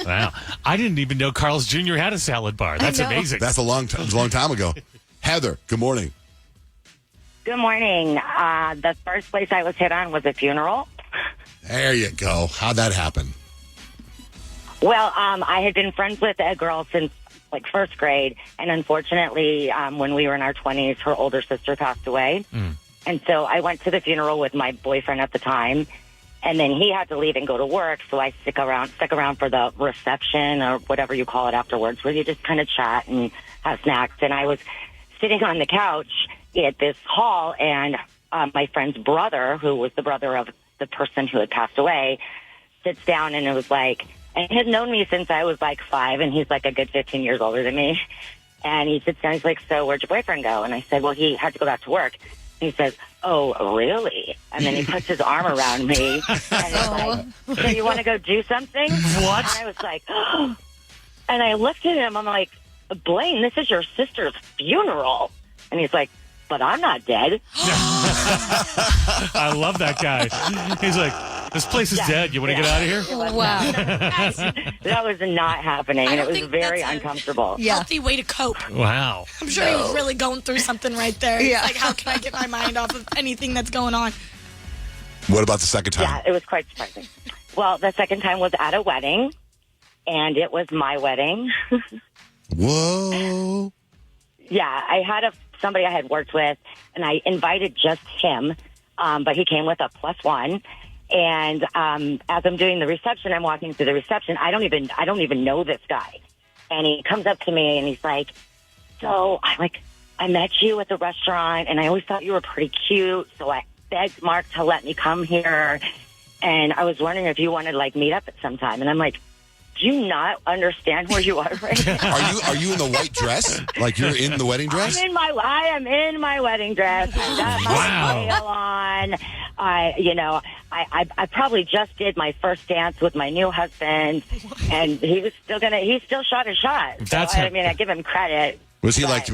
Wow. I didn't even know Carl's Jr. had a salad bar. That's amazing.
That's a long time ago. Heather, good morning.
Good morning. The first place I was hit on was a funeral.
There you go. How'd that happen?
Well, I had been friends with a girl since like first grade, and unfortunately, when we were in our 20s, her older sister passed away. And so I went to the funeral with my boyfriend at the time, and then he had to leave and go to work, so I stuck around for the reception or whatever you call it afterwards, where you just kind of chat and have snacks. And I was sitting on the couch at this hall, and my friend's brother, who was the brother of the person who had passed away, sits down, and it was like, and he had known me since I was like 5, and he's like a good 15 years older than me. And he sits down, he's like, so where'd your boyfriend go? And I said, well, he had to go back to work. He says, oh, really? And then he puts his arm around me, and he's like, so you want to go do something?
What?
And I was like, oh. And I looked at him, I'm like, Blaine, this is your sister's funeral. And he's like, but I'm not dead.
I love that guy. He's like, this place is dead. You want to get out of here?
Wow.
That was not happening, and it was very uncomfortable.
Healthy way to cope.
Wow.
I'm sure he was really going through something right there.
Yeah.
It's like, how can I get my mind off of anything that's going on?
What about the second time?
Yeah, it was quite surprising. Well, the second time was at a wedding, and it was my wedding.
Whoa.
Yeah, I had somebody I had worked with, and I invited just him, but he came with a +1. And as I'm doing the reception, I'm walking through the reception. I don't even know this guy, and he comes up to me and he's like, "So I met you at the restaurant, and I always thought you were pretty cute. So I begged Mark to let me come here, and I was wondering if you wanted to meet up at some time." And I'm like, "Do you not understand where you are right now?"
Are you in the white dress? Like you're in the wedding dress?
I am in my wedding dress. I got my veil on. I probably just did my first dance with my new husband, and he still shot his shot. So, I give him credit.
Was he like,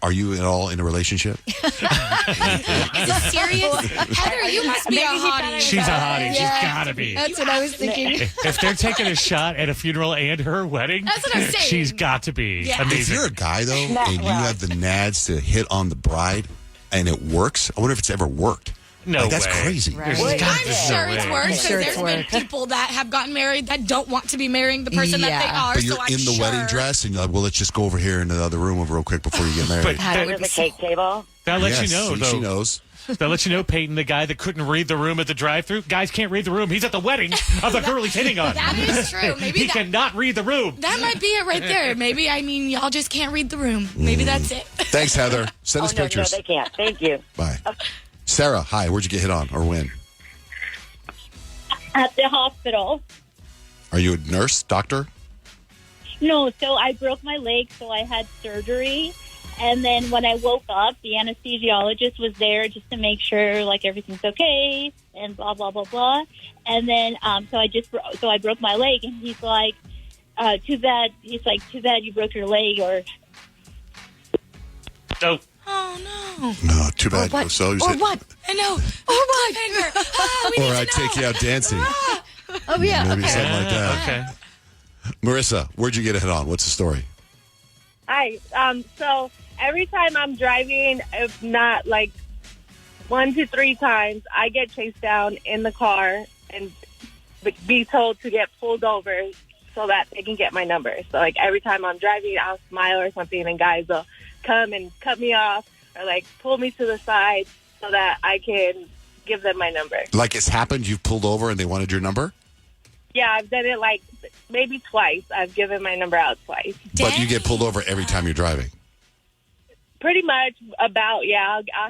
are you at all in a relationship?
Is it serious? Heather, you must be a hottie.
She's a hottie. She's got to be.
That's what I was thinking.
If they're taking a shot at a funeral and her wedding,
that's what I'm saying.
She's got to be amazing.
If you're a guy, though, and you have the nads to hit on the bride, and it works, I wonder if it's ever worked.
No,
that's crazy.
Right. I'm sure it's worked because there's been people that have gotten married that don't want to be marrying the person that they are.
But you're in the wedding dress, and you're like, well, let's just go over here into the other room real quick before you get married.
But there's a cake table.
That lets you know, though.
She knows.
That lets you know, Payton, the guy that couldn't read the room at the drive-thru. Guys can't read the room. He's at the wedding of the girl he's hitting on.
That is true. Maybe
he cannot read the room.
That might be it right there. Maybe, y'all just can't read the room. Maybe that's it.
Thanks, Heather. Send us pictures.
No, they can't. Thank you.
Bye. Sarah, hi. Where'd you get hit on or when?
At the hospital.
Are you a nurse, doctor?
No, so I broke my leg, so I had surgery. And then when I woke up, the anesthesiologist was there just to make sure everything's okay and blah blah blah blah. And then so I broke my leg, and he's like, too bad. He's like, too bad you broke your leg, or
no.
Oh
no. No, too bad.
Or what?
So
or what? I know. Or what?
Or I take you out dancing.
Oh yeah.
Maybe something like that.
Okay.
Marissa, where'd you get hit on? What's the story?
Hi. So every time I'm driving, if not 1 to 3 times, I get chased down in the car and be told to get pulled over so that they can get my number. So every time I'm driving, I'll smile or something, and guys will come and cut me off or pull me to the side so that I can give them my number.
Like it's happened? You've pulled over and they wanted your number?
Yeah, I've done it maybe twice. I've given my number out twice.
But you get pulled over every time you're driving?
Pretty much I'll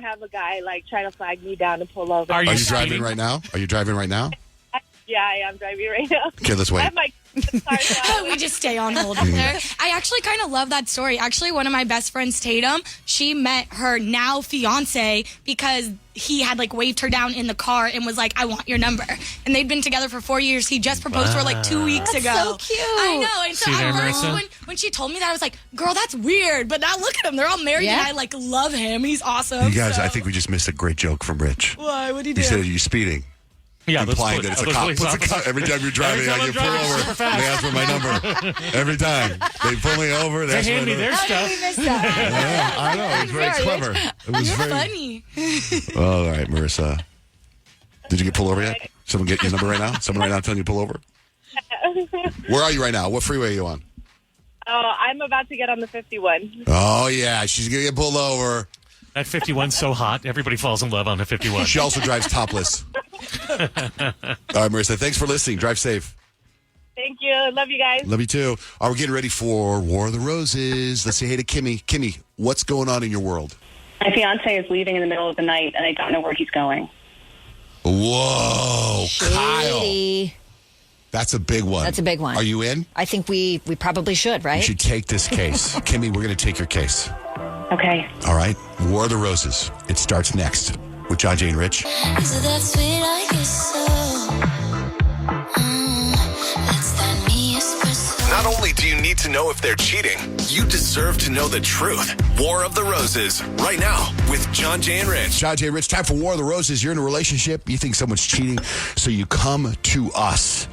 have a guy trying to flag me down and pull over.
Are you driving right now? Are you driving right now?
Yeah, I am driving right now.
Okay, let's wait.
I have my
we just stay on hold up there. I actually kind of love that story. Actually, one of my best friends, Tatum, she met her now fiance because he had waved her down in the car and was like, I want your number. And they'd been together for 4 years. He just proposed to her 2 weeks ago.
So cute.
I know. And so at first, when she told me that, I was like, girl, that's weird. But now look at him. They're all married and I love him. He's awesome.
You guys, I think we just missed a great joke from Rich.
Why? What did he do?
He said, are you speeding?
Yeah,
implying that it's a cop. Every time you're driving, I get pulled over. They ask for my number. Every time. They pull me over.
They hand me their stuff.
Yeah, I know. It was very clever. It was
funny.
All right, Marissa. Did you get pulled over yet? Someone get your number right now? Someone right now telling you to pull over? Where are you right now? What freeway are you on?
I'm about to get on the 51.
Oh, yeah. She's going to get pulled over.
That 51's so hot. Everybody falls in love on the 51.
She also drives topless. All right, Marissa, thanks for listening. Drive safe.
Thank you. Love you guys.
Love you too. All right, we're getting ready for War of the Roses. Let's say hey to Kimmy. Kimmy, what's going on in your world?
My fiance is leaving in the middle of the night, and I don't know where he's going.
Whoa, Kyle. That's a big one.
That's a big one.
Are you in?
I think we probably should, right?
You should take this case. Kimmy, we're going to take your case.
Okay.
All right. War of the Roses. It starts next with John, Jay, and Rich.
Not only do you need to know if they're cheating, you deserve to know the truth. War of the Roses, right now with John, Jay, and Rich.
John, Jay, and Rich, time for War of the Roses. You're in a relationship. You think someone's cheating, so you come to us,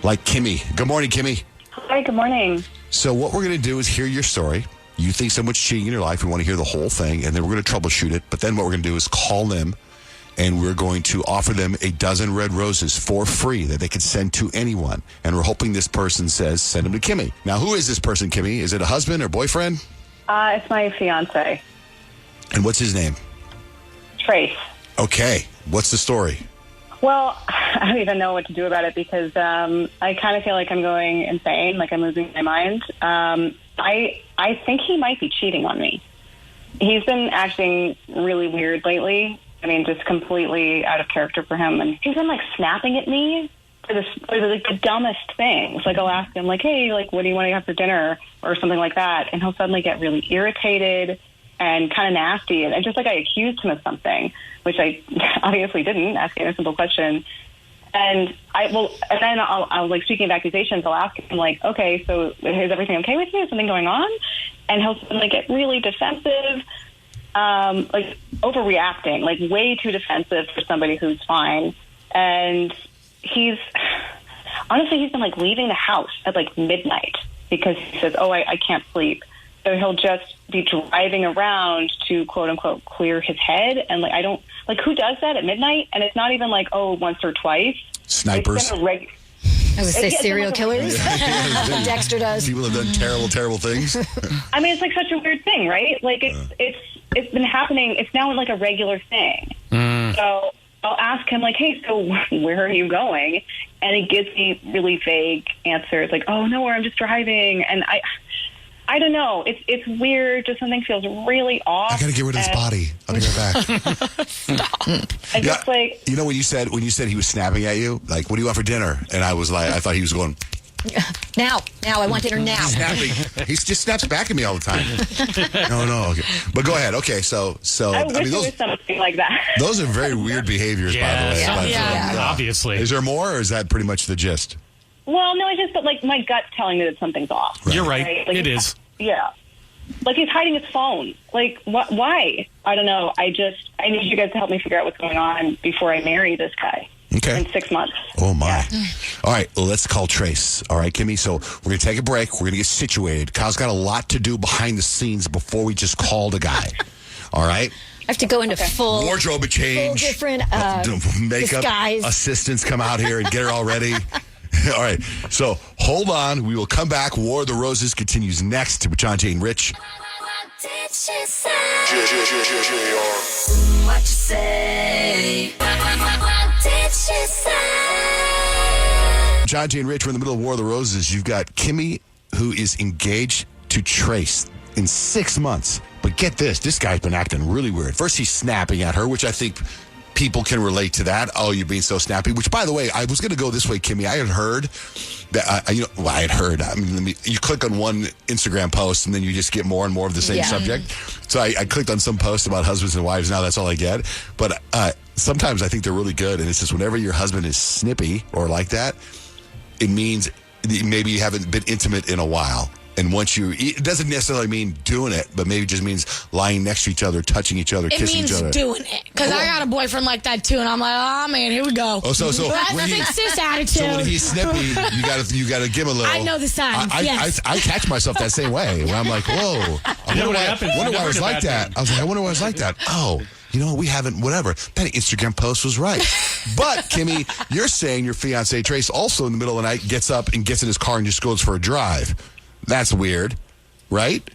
like Kimmy. Good morning, Kimmy.
Hi, good morning.
So what we're going to do is hear your story. You think someone's cheating in your life. We want to hear the whole thing, and then we're going to troubleshoot it. But then what we're going to do is call them and we're going to offer them a dozen red roses for free that they can send to anyone. And we're hoping this person says, send them to Kimmy. Now, who is this person, Kimmy? Is it a husband or boyfriend?
It's my fiance,
And what's his name?
Trace.
Okay. What's the story?
Well, I don't even know what to do about it because I kind of feel like I'm going insane, like I'm losing my mind. I think he might be cheating on me. He's been acting really weird lately. I mean, just completely out of character for him. And he's been, like, snapping at me for the dumbest things. Like, I'll ask him, like, hey, like, what do you want to have for dinner? Or something like that. And he'll suddenly get really irritated and kind of nasty. And just like I accused him of something, which I obviously didn't, asking a simple question. And then I'll like, speaking of accusations, I'll ask him, like, okay, so is everything okay with you? Is something going on? And he'll suddenly get really defensive, like overreacting, like way too defensive for somebody who's fine. And he's been like leaving the house at like midnight because he says, oh, I can't sleep. So he'll just be driving around to quote unquote clear his head. And like, who does that at midnight? And it's not even like, oh, once or twice.
Snipers.
I would say serial killers. Dexter does.
People have done terrible, terrible things.
I mean, it's like such a weird thing, right? Like it's been happening. It's now like a regular thing. So I'll ask him like, hey, so where are you going? And he gives me really vague answers like, oh, nowhere, I'm just driving. And I don't know. It's weird. Just something feels really off.
I got to get rid of this body. I'll be right back.
Stop. And just like,
you know, when you said he was snapping at you, like, what do you want for dinner? And I was like, I thought he was going,
now, I want dinner now.
Snapping. He just snaps back at me all the time. No. Okay. But go ahead. Okay, so
I wish it was something like that.
Those are very weird behaviors, by the way.
Obviously.
Is there more, or is that pretty much the gist?
Well, no, but like my gut's telling me that something's off.
Right. You're right.
Like,
it is.
Yeah. Like he's hiding his phone. Like, why? I don't know. I need you guys to help me figure out what's going on before I marry this guy.
Okay.
In 6 months.
Oh, my. Yeah. All right, let's call Trace. All right, Kimmy, so we're going to take a break. We're going to get situated. Kyle's got a lot to do behind the scenes before we just called a guy. All right?
I have to go into full
wardrobe change.
Full different
makeup
disguise.
Assistants come out here and get her all ready. All right, so hold on. We will come back. War of the Roses continues next with John, Jay, and Rich.
What did she say? What you say? What did she say?
John, Jay, and Rich, we're in the middle of War of the Roses. You've got Kimmy, who is engaged to Trace in 6 months. But get this guy's been acting really weird. First, he's snapping at her, which I think people can relate to that. Oh, you're being so snappy. Which, by the way, I was going to go this way, Kimmy. I had heard that, I had heard. I mean, you click on one Instagram post and then you just get more and more of the same subject. So I clicked on some posts about husbands and wives. Now that's all I get. But sometimes I think they're really good. And it's just whenever your husband is snippy or like that, it means maybe you haven't been intimate in a while. And once it doesn't necessarily mean doing it, but maybe it just means lying next to each other, touching each other, kissing each other.
It means doing it. Because I got a boyfriend like that too, and I'm like, oh man, here we go.
Oh, so
when fix this attitude.
So when he's snippy, you gotta give him a little.
I know the signs.
I catch myself that same way. Where I'm like, whoa. I wonder why I was like that. I was like, I wonder why I was like that. Oh. You know, we haven't, whatever. That Instagram post was right. But, Kimmy, you're saying your fiancé, Trace, also in the middle of the night gets up and gets in his car and just goes for a drive. That's weird, right?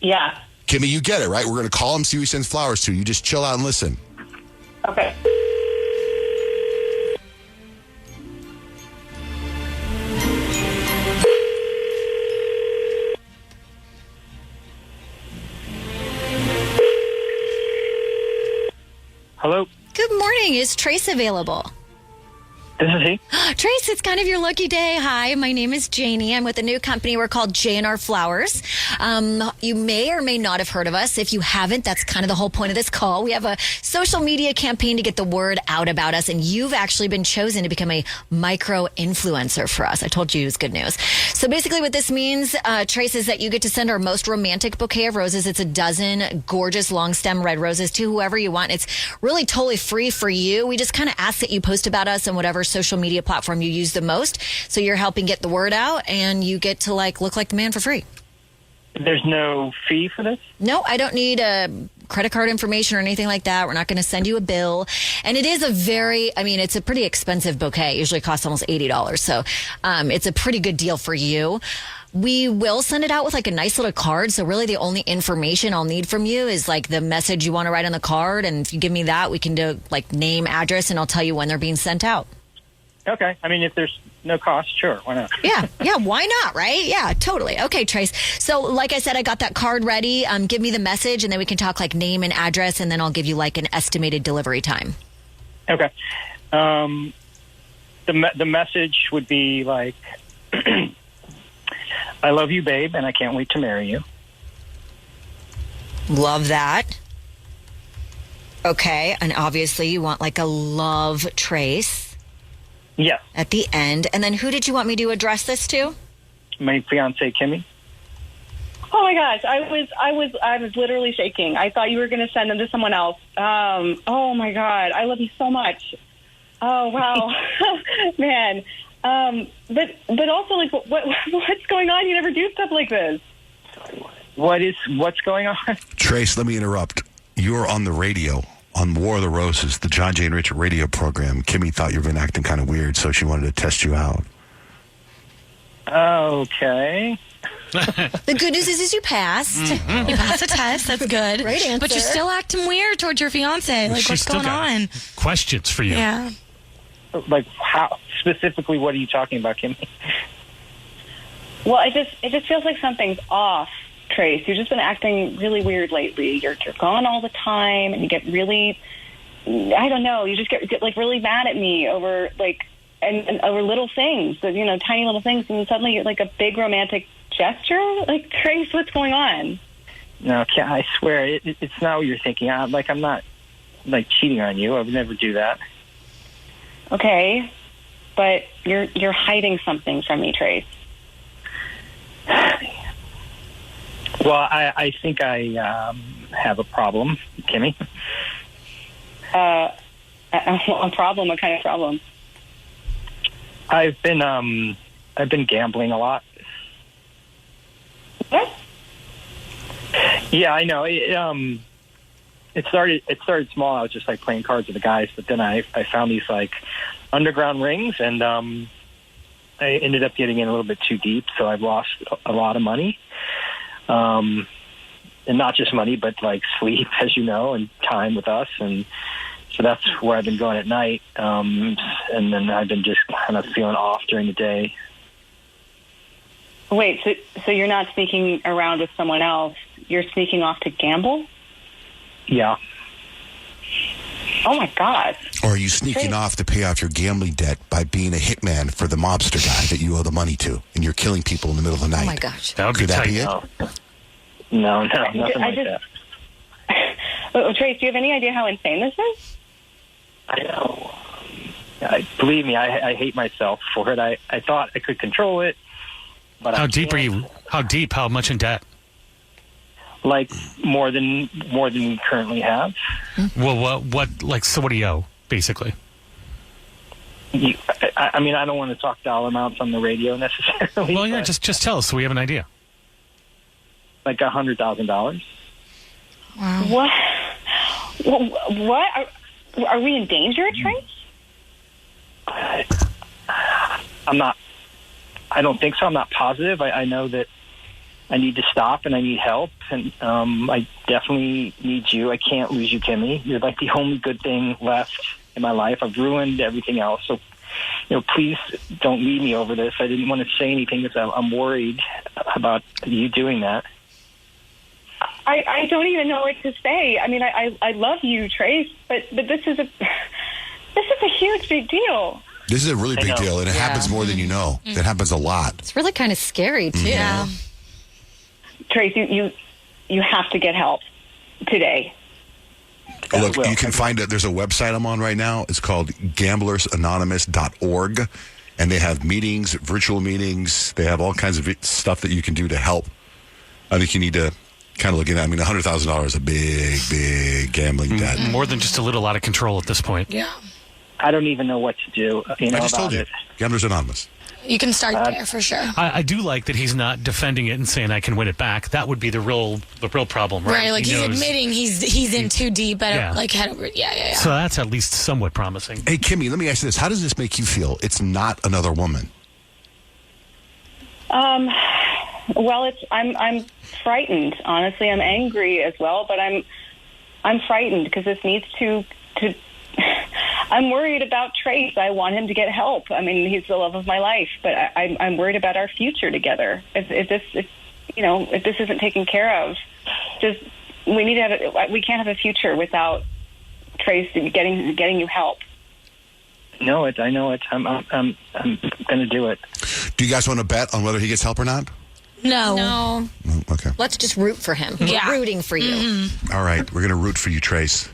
Yeah.
Kimmy, you get it, right? We're going to call him, see who he sends flowers to. You just chill out and listen.
Okay.
Hello?
Good morning. Is Trace available?
This is he.
Trace, it's kind of your lucky day. Hi, my name is Janie. I'm with a new company. We're called J&R Flowers. You may or may not have heard of us. If you haven't, that's kind of the whole point of this call. We have a social media campaign to get the word out about us, and you've actually been chosen to become a micro-influencer for us. I told you it was good news. So basically what this means, Trace, is that you get to send our most romantic bouquet of roses. It's a dozen gorgeous long stem red roses to whoever you want. It's really totally free for you. We just kind of ask that you post about us and whatever social media platform you use the most. So you're helping get the word out, and you get to look like the man for free.
There's no fee for this?
No, I don't need a credit card information or anything like that. We're not going to send you a bill. And it is it's a pretty expensive bouquet. It usually costs almost $80. So it's a pretty good deal for you. We will send it out with like a nice little card. So really the only information I'll need from you is like the message you want to write on the card. And if you give me that, we can do like name, address, and I'll tell you when they're being sent out.
Okay. I mean, if there's no cost, sure. Why not?
Yeah, why not, right? Yeah, totally. Okay, Trace. So like I said, I got that card ready. Give me the message, and then we can talk like name and address, and then I'll give you like an estimated delivery time.
Okay. The message would be like, I love you, babe, and I can't wait to marry you.
Love that. Okay, and obviously you want like a love Trace.
Yeah.
At the end. And then who did you want me to address this to?
My fiance, Kimmy.
Oh my gosh, I was literally shaking. I thought you were going to send them to someone else. Oh my God, I love you so much. Oh wow, man. But also, like, what's going on? You never do stuff like this.
What's going on?
Trace, let me interrupt. You're on the radio on War of the Roses, the John Jay and Rich radio program. Kimmy thought you were acting kind of weird, so she wanted to test you out.
Okay.
The good news is you passed.
You passed the test. That's good.
Great answer.
But you're still acting weird towards your fiance. Like,
She's
what's
still
going
got
on?
Questions for you.
Yeah.
Like, how specifically? What are you talking about, Kimmy?
Well, it just feels like something's off, Trace. You've just been acting really weird lately. You're gone all the time, and you get really, I don't know, you just get like really mad at me over like and over little things, tiny little things, and then suddenly you're like a big romantic gesture. Like, Trace, what's going on?
No, I swear it's not what you're thinking. I'm not like cheating on you. I would never do that.
Okay, but you're hiding something from me, Trace.
Well, I think I have a problem, Kimmy.
A problem? What kind of problem?
I've been gambling a lot.
What?
Yeah, I know. It started small. I was just like playing cards with the guys, but then I found these like underground rings, and I ended up getting in a little bit too deep, so I've lost a lot of money. And not just money, but like sleep, as you know, and time with us. And so that's where I've been going at night. And then I've been just kind of feeling off during the day.
Wait, so you're not sneaking around with someone else. You're sneaking off to gamble?
Yeah.
Oh, my God.
Or are you sneaking off to pay off your gambling debt by being a hitman for the mobster guy that you owe the money to, and you're killing people in the middle of the night?
Oh, my gosh.
Could that be it?
No, nothing like that.
Trace, do you have any idea how insane this is?
I know. Believe me, I hate myself for it. I thought I could control it, but
How deep are you? How deep? How much in debt?
Like more than we currently have.
Well, so what do you owe, basically?
I mean, I don't want to talk dollar amounts on the radio necessarily.
Well, yeah, just tell us so we have an idea.
Like $100,000.
Wow. What? Are we in danger, Trace?
I don't think so. I'm not positive. I know that I need to stop and I need help, and I definitely need you. I can't lose you, Kimmy. You're like the only good thing left in my life. I've ruined everything else. So, please don't leave me over this. I didn't want to say anything because I'm worried about you doing that.
I don't even know what to say. I mean, I love you, Trace, but this is a huge big deal.
This is a really big deal, and it happens more than you know. It happens a lot.
It's really kind of scary, too.
Yeah. Trace, you have to get help today.
Look, you can find it. There's a website I'm on right now. It's called gamblersanonymous.org, and they have meetings, virtual meetings. They have all kinds of stuff that you can do to help. I think you need to kind of look at it. I mean, $100,000 is a big, big gambling debt.
More than just a little out of control at this point.
Yeah.
I don't even know what to do. You know,
I just
about
told you.
it.
Gamblers Anonymous.
You can start there for sure.
I do like that he's not defending it and saying I can win it back. That would be the real problem, right?
Right, like
He
he's
knows-
admitting he's in too deep, but
Yeah.
like head over. Yeah.
So that's at least somewhat promising.
Hey, Kimmy, let me ask you this. How does this make you feel? It's not another woman.
Well, I'm frightened. Honestly, I'm angry as well, but I'm frightened because this needs to. I'm worried about Trace. I want him to get help. I mean, he's the love of my life, but I'm worried about our future together. If this isn't taken care of, we need to have. We can't have a future without Trace getting you help.
I know it. I'm going to do it.
Do you guys want to bet on whether he gets help or not?
No.
Okay.
Let's just root for him.
Yeah.
We're rooting for you.
All right. We're going to root for you, Trace.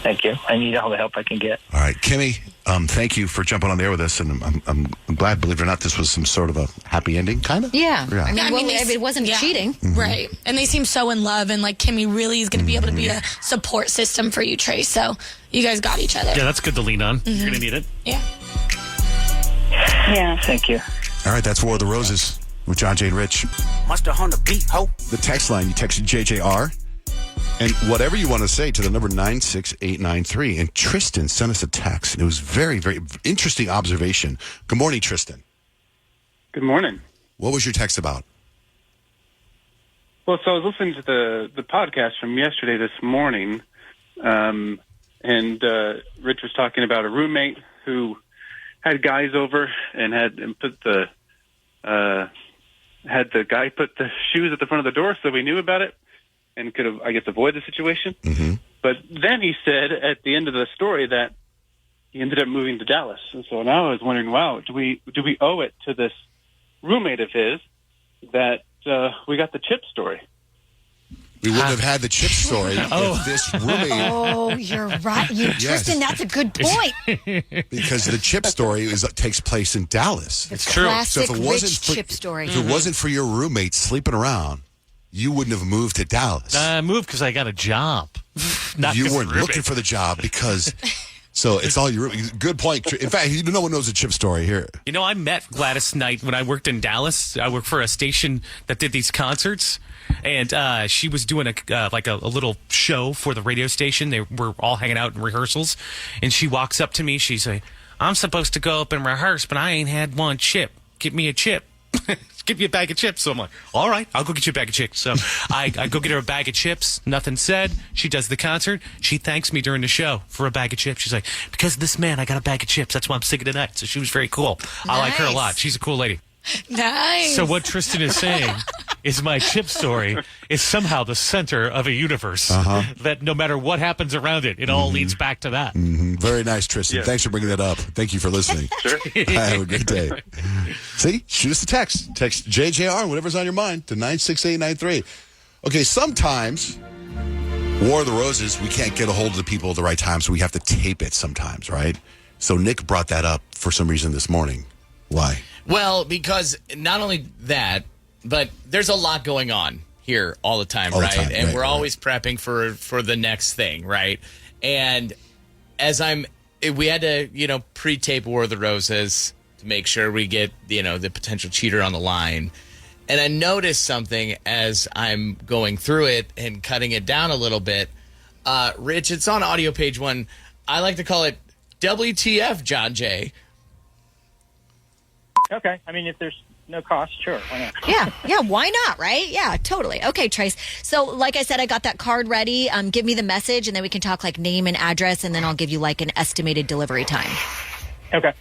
Thank you. I need all the help I can get.
All right. Kimmy, thank you for jumping on the air with us. And I'm glad, believe it or not, this was some sort of a happy ending, kind of?
Yeah.
Yeah.
I mean, if it wasn't cheating.
Right. And they seem so in love, and like Kimmy really is going to be able to be a support system for you, Trace. So you guys got each other.
Yeah, that's good to lean on. You're going to need it.
Yeah.
Yeah.
Thank you.
All right. That's War of the Roses with John, Jay, and Rich.
Must have hung the beat, ho.
The text line, you text JJR. And whatever you want to say to the number 96893. And Tristan sent us a text. It was very, very interesting observation. Good morning, Tristan.
Good morning.
What was your text about?
Well, so I was listening to the podcast from yesterday this morning, and Rich was talking about a roommate who had guys over and had the guy put the shoes at the front of the door so we knew about it and could have, I guess, avoid the situation.
Mm-hmm.
But then he said at the end of the story that he ended up moving to Dallas. And so now I was wondering, wow, do we owe it to this roommate of his that we got the chip story?
We wouldn't have had the chip story if this roommate...
Oh, you're right. Tristan, that's a good point.
Because the chip story takes place in Dallas.
It's true. Classic
So if it wasn't
Rich chip story.
If it wasn't for your roommate sleeping around, you wouldn't have moved to Dallas.
I moved because I got a job. Not
you
'cause of
weren't
the roommate.
looking for the job because... So it's all your roommate. Good point. In fact, no one knows the chip story here.
You know, I met Gladys Knight when I worked in Dallas. I worked for a station that did these concerts, and she was doing a little show for the radio station. They were all hanging out in rehearsals, and she walks up to me. She's like, "I'm supposed to go up and rehearse, but I ain't had one chip. Give me a chip." Give me a bag of chips. So I'm like, all right, I'll go get you a bag of chips. So I go get her a bag of chips. Nothing said. She does the concert. She thanks me during the show for a bag of chips. She's like, because of this man, I got a bag of chips. That's why I'm singing tonight. So she was very cool. I like her a lot. She's a cool lady.
Nice.
So what Tristan is saying is my chip story is somehow the center of a universe that no matter what happens around it, it all leads back to that.
Mm-hmm. Very nice, Tristan.
Yeah.
Thanks for bringing that up. Thank you for listening.
Sure.
Have a good day. See, shoot us a text. Text JJR, whatever's on your mind, to 96893. Okay, sometimes War of the Roses, we can't get a hold of the people at the right time, so we have to tape it sometimes, right? So Nick brought that up for some reason this morning. Why?
Well, because not only that, but there's a lot going on here all the time,
All the
right?
time,
And
right,
we're
right.
always prepping for the next thing, right? And we had to, pre-tape War of the Roses to make sure we get, the potential cheater on the line. And I noticed something as I'm going through it and cutting it down a little bit. Rich, it's on audio page 1. I like to call it WTF, John Jay.
Okay. I mean, if there's no cost, sure. Why not?
Yeah, why not, right? Yeah, totally. Okay, Trace. So, like I said, I got that card ready. Give me the message, and then we can talk like name and address, and then I'll give you like an estimated delivery time.
Okay.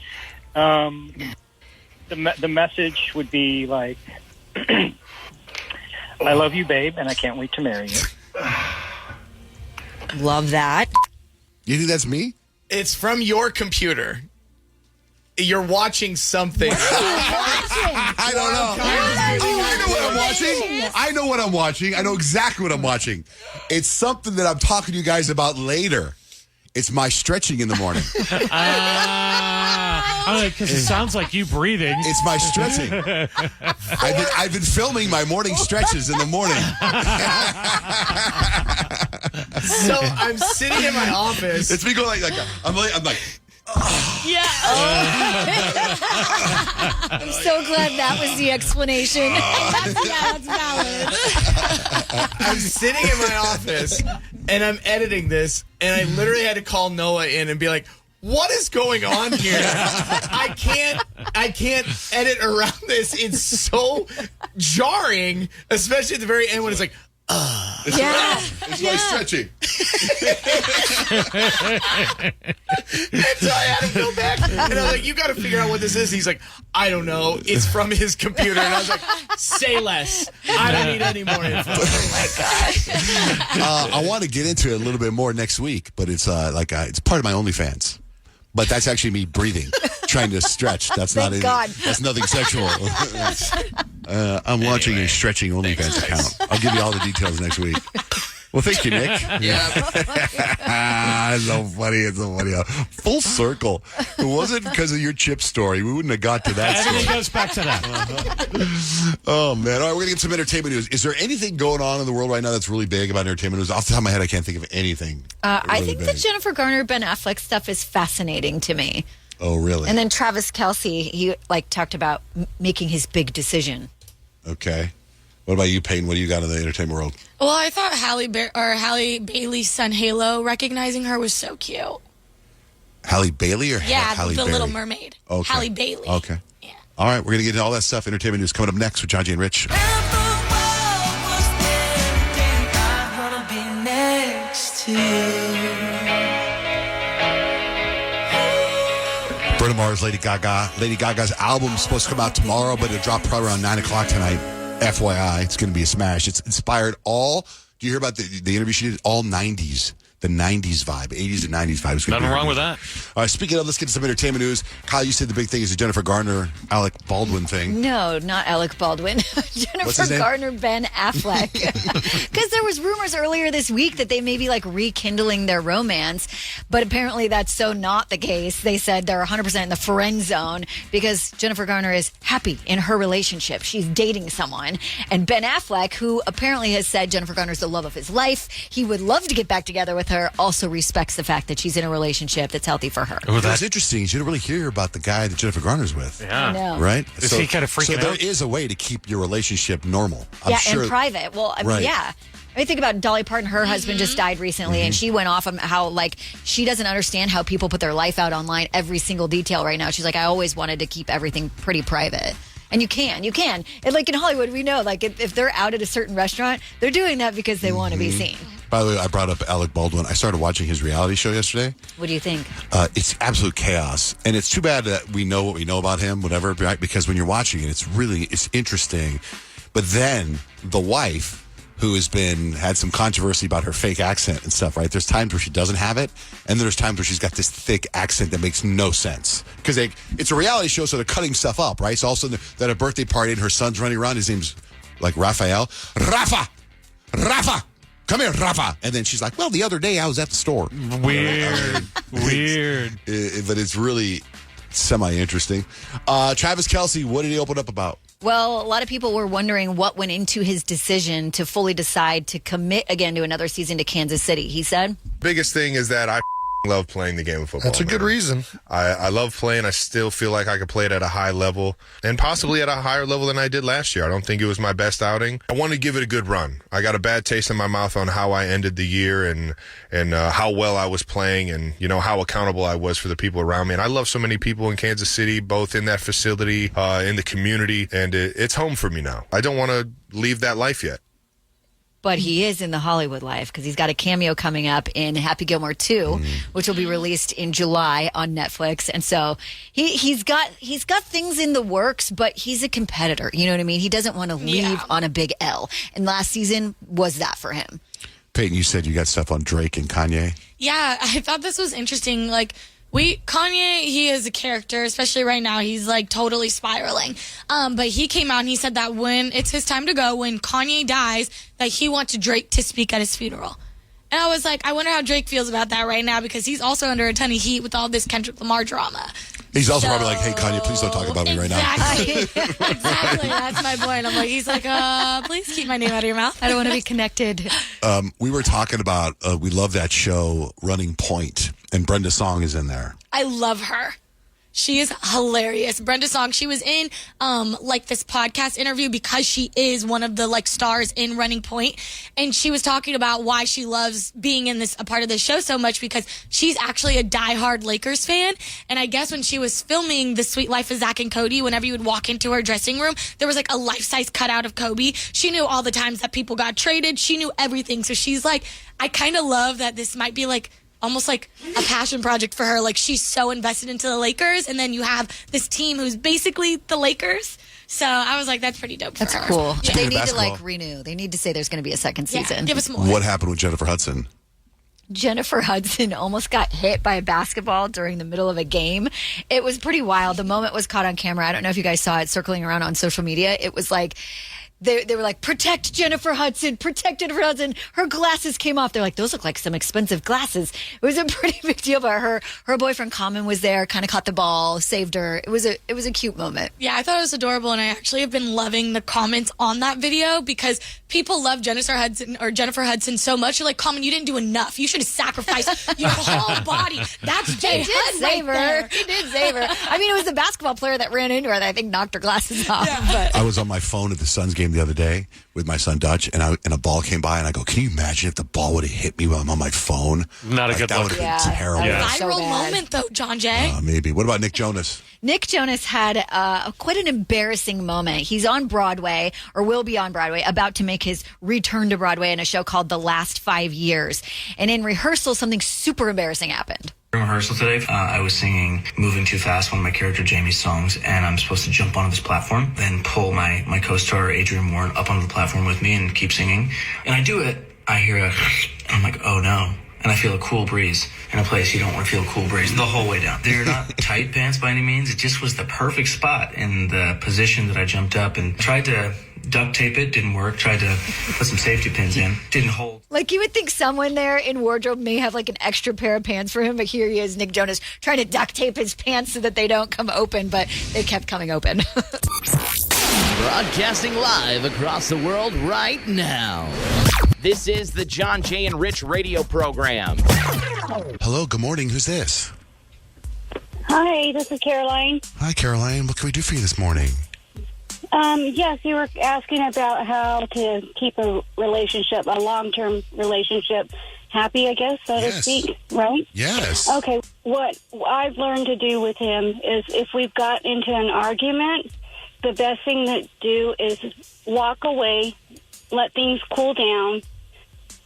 The message would be like, I love you, babe, and I can't wait to marry you.
Love that.
You think that's me?
It's from your computer. You're watching something.
I don't know. I know what I'm watching. I know what I'm watching. I know exactly what I'm watching. It's something that I'm talking to you guys about later. It's my stretching in the morning.
Because it sounds like you breathing.
It's my stretching. I've been filming my morning stretches in the morning.
So I'm sitting in my office.
It's me going like I'm like.
Yeah.
I'm so glad that was the explanation.
That's valid.
I'm sitting in my office and I'm editing this, and I literally had to call Noah in and be like, what is going on here? I can't edit around this. It's so jarring, especially at the very end when it's like,
It's like stretching.
And so I had to go back, and I was like, you got to figure out what this is. He's like, I don't know. It's from his computer. And I was like, say less. I don't need any more info.
I want to get into it a little bit more next week, but it's it's part of my OnlyFans. But that's actually me breathing, trying to stretch. That's not that's nothing sexual. I'm launching a stretching OnlyFans account. I'll give you all the details next week. Well, thank you, Nick.
Yeah.
It's so funny. It's so funny. Full circle. If it wasn't because of your chip story, we wouldn't have got to that story.
Everything goes back to that.
Oh, man. All right, we're going to get some entertainment news. Is there anything going on in the world right now that's really big about entertainment news? Off the top of my head, I can't think of anything.
I think the Jennifer Garner, Ben Affleck stuff is fascinating to me.
Oh, really?
And then Travis Kelce, he talked about making his big decision.
Okay. What about you, Payton? What do you got in the entertainment world?
Well, I thought Halle Bailey's son Halo, recognizing her was so cute.
Halle Bailey or
Yeah,
Halle
the
Berry?
Little Mermaid.
Okay.
Halle Bailey.
Okay. Yeah. All right, we're going to get into all that stuff. Entertainment news coming up next with John Jay and Rich. Bruno Mars, Lady Gaga. Lady Gaga's album's supposed to come out tomorrow, but it'll drop probably around 9 o'clock tonight. FYI, it's going to be a smash. It's inspired all, do you hear about the interview she did? All 90s. The 90s vibe, 80s and 90s vibe.
Nothing wrong with that.
All right, speaking of, let's get to some entertainment news. Kyle, you said the big thing is the Jennifer Garner, Alec Baldwin thing.
No, not Alec Baldwin. Jennifer Garner, Ben Affleck. Because there was rumors earlier this week that they may be rekindling their romance, but apparently that's so not the case. They said they're 100% in the friend zone because Jennifer Garner is happy in her relationship. She's dating someone. And Ben Affleck, who apparently has said Jennifer Garner's the love of his life, he would love to get back together with her, also respects the fact that she's in a relationship that's healthy for her.
That's interesting. You didn't really hear about the guy that Jennifer Garner's with.
Yeah.
I know.
Right?
Is he kind of freaking out?
So there is a way to keep your relationship normal. I'm sure.
And private. Well, I mean,
Right.
yeah. I mean, think about Dolly Parton. Her husband just died recently, and she went off on how, she doesn't understand how people put their life out online, every single detail right now. She's like, I always wanted to keep everything pretty private. And you can. And in Hollywood, we know, if they're out at a certain restaurant, they're doing that because they want to be seen.
By the way, I brought up Alec Baldwin. I started watching his reality show yesterday.
What do you think?
It's absolute chaos. And it's too bad that we know what we know about him, whatever, right? Because when you're watching it, it's interesting. But then the wife, who had some controversy about her fake accent and stuff, right? There's times where she doesn't have it, and there's times where she's got this thick accent that makes no sense. Because it's a reality show, so they're cutting stuff up, right? So also they're at a birthday party, and her son's running around. His name's Raphael. Rafa! Come here, Rafa. And then she's like, well, the other day I was at the store.
Weird.
But it's really semi-interesting. Travis Kelce, what did he open up about?
Well, a lot of people were wondering what went into his decision to fully decide to commit again to another season to Kansas City. He said,
biggest thing is that I love playing the game of football.
That's a good reason.
I love playing. I still feel like I could play it at a high level and possibly at a higher level than I did last year. I don't think it was my best outing. I want to give it a good run. I got a bad taste in my mouth on how I ended the year and how well I was playing and, how accountable I was for the people around me. And I love so many people in Kansas City, both in that facility, in the community, and it's home for me now. I don't want to leave that life yet.
but he is in the Hollywood life because he's got a cameo coming up in Happy Gilmore 2, which will be released in July on Netflix. And so he's got things in the works, but he's a competitor. You know what I mean? He doesn't want to leave on a big L. And last season was that for him.
Payton, you said you got stuff on Drake and Kanye.
Yeah, I thought this was interesting. Like, Kanye, he is a character, especially right now. He's like totally spiraling. But he came out and he said that when it's his time to go, when Kanye dies, that he wants Drake to speak at his funeral. And I was like, I wonder how Drake feels about that right now because he's also under a ton of heat with all this Kendrick Lamar drama.
He's also probably like, hey, Kanye, please don't talk about me right now.
Exactly. That's my point. I'm like, he's like, please keep my name out of your mouth.
I don't want to be connected.
We were talking about, we love that show, Running Point, and Brenda Song is in there.
I love her. She is hilarious. Brenda Song, she was in like this podcast interview because she is one of the like stars in Running Point, and she was talking about why she loves being in a part of this show so much because she's actually a diehard Lakers fan. And I guess when she was filming The Sweet Life of Zach and Cody, whenever you would walk into her dressing room, there was like a life-size cutout of Kobe. She knew all the times that people got traded. She knew everything. So she's like, I kind of love that this might be like almost like a passion project for her. Like, she's so invested into the Lakers, and then you have this team who's basically the Lakers. So I was like, that's pretty dope for her.
That's cool.
Yeah.
They need to like renew. They need to say there's going to be a second season.
Give us more.
What happened with Jennifer Hudson?
Jennifer Hudson almost got hit by a basketball during the middle of a game. It was pretty wild. The moment was caught on camera. I don't know if you guys saw it circling around on social media. It was like, they were like, protect Jennifer Hudson, protect Jennifer Hudson. Her glasses came off. They're like, those look like some expensive glasses. It was a pretty big deal, but her boyfriend Common was there, kind of caught the ball, saved her. It was a cute moment.
Yeah, I thought it was adorable, and I actually have been loving the comments on that video because people love Jennifer Hudson so much. You're like, Common, you didn't do enough. You should have sacrificed your whole body. That's Jay Hud
save her.
there.
He did save her. I mean, it was the basketball player that ran into her that I think knocked her glasses off. But
I was on my phone at the Suns game the other day with my son Dutch, and a ball came by, and I go, can you imagine if the ball would have hit me while I'm on my phone?
Not a good
That
look.
would have been terrible.
Viral moment, though, John Jay.
Maybe. What about Nick Jonas?
Nick Jonas had quite an embarrassing moment. He's on Broadway, or will be on Broadway, about to make his return to Broadway in a show called The Last 5 Years. And in rehearsal, something super embarrassing happened.
In rehearsal today, I was singing Moving Too Fast, one of my character Jamie's songs, and I'm supposed to jump onto this platform, then pull my co-star Adrian Warren up onto the platform with me and keep singing. And I do it, I hear and I'm like, oh no. And I feel a cool breeze in a place you don't want to feel a cool breeze the whole way down. They're not tight pants by any means. It just was the perfect spot in the position that I jumped up and tried to duct tape it. Didn't work. Tried to put some safety pins in. Didn't hold.
Like, you would think someone there in wardrobe may have like an extra pair of pants for him, but here he is, Nick Jonas, trying to duct tape his pants so that they don't come open, but they kept coming open.
Broadcasting live across the world right now. This is the John, Jay, and Rich radio program.
Hello, good morning. Who's this?
Hi, this is Caroline.
Hi, Caroline. What can we do for you this morning?
Yes, you were asking about how to keep a relationship, a long-term relationship, happy, I guess, so to speak, right?
Yes.
Okay, what I've learned to do with him is if we've got into an argument, the best thing to do is walk away, let things cool down,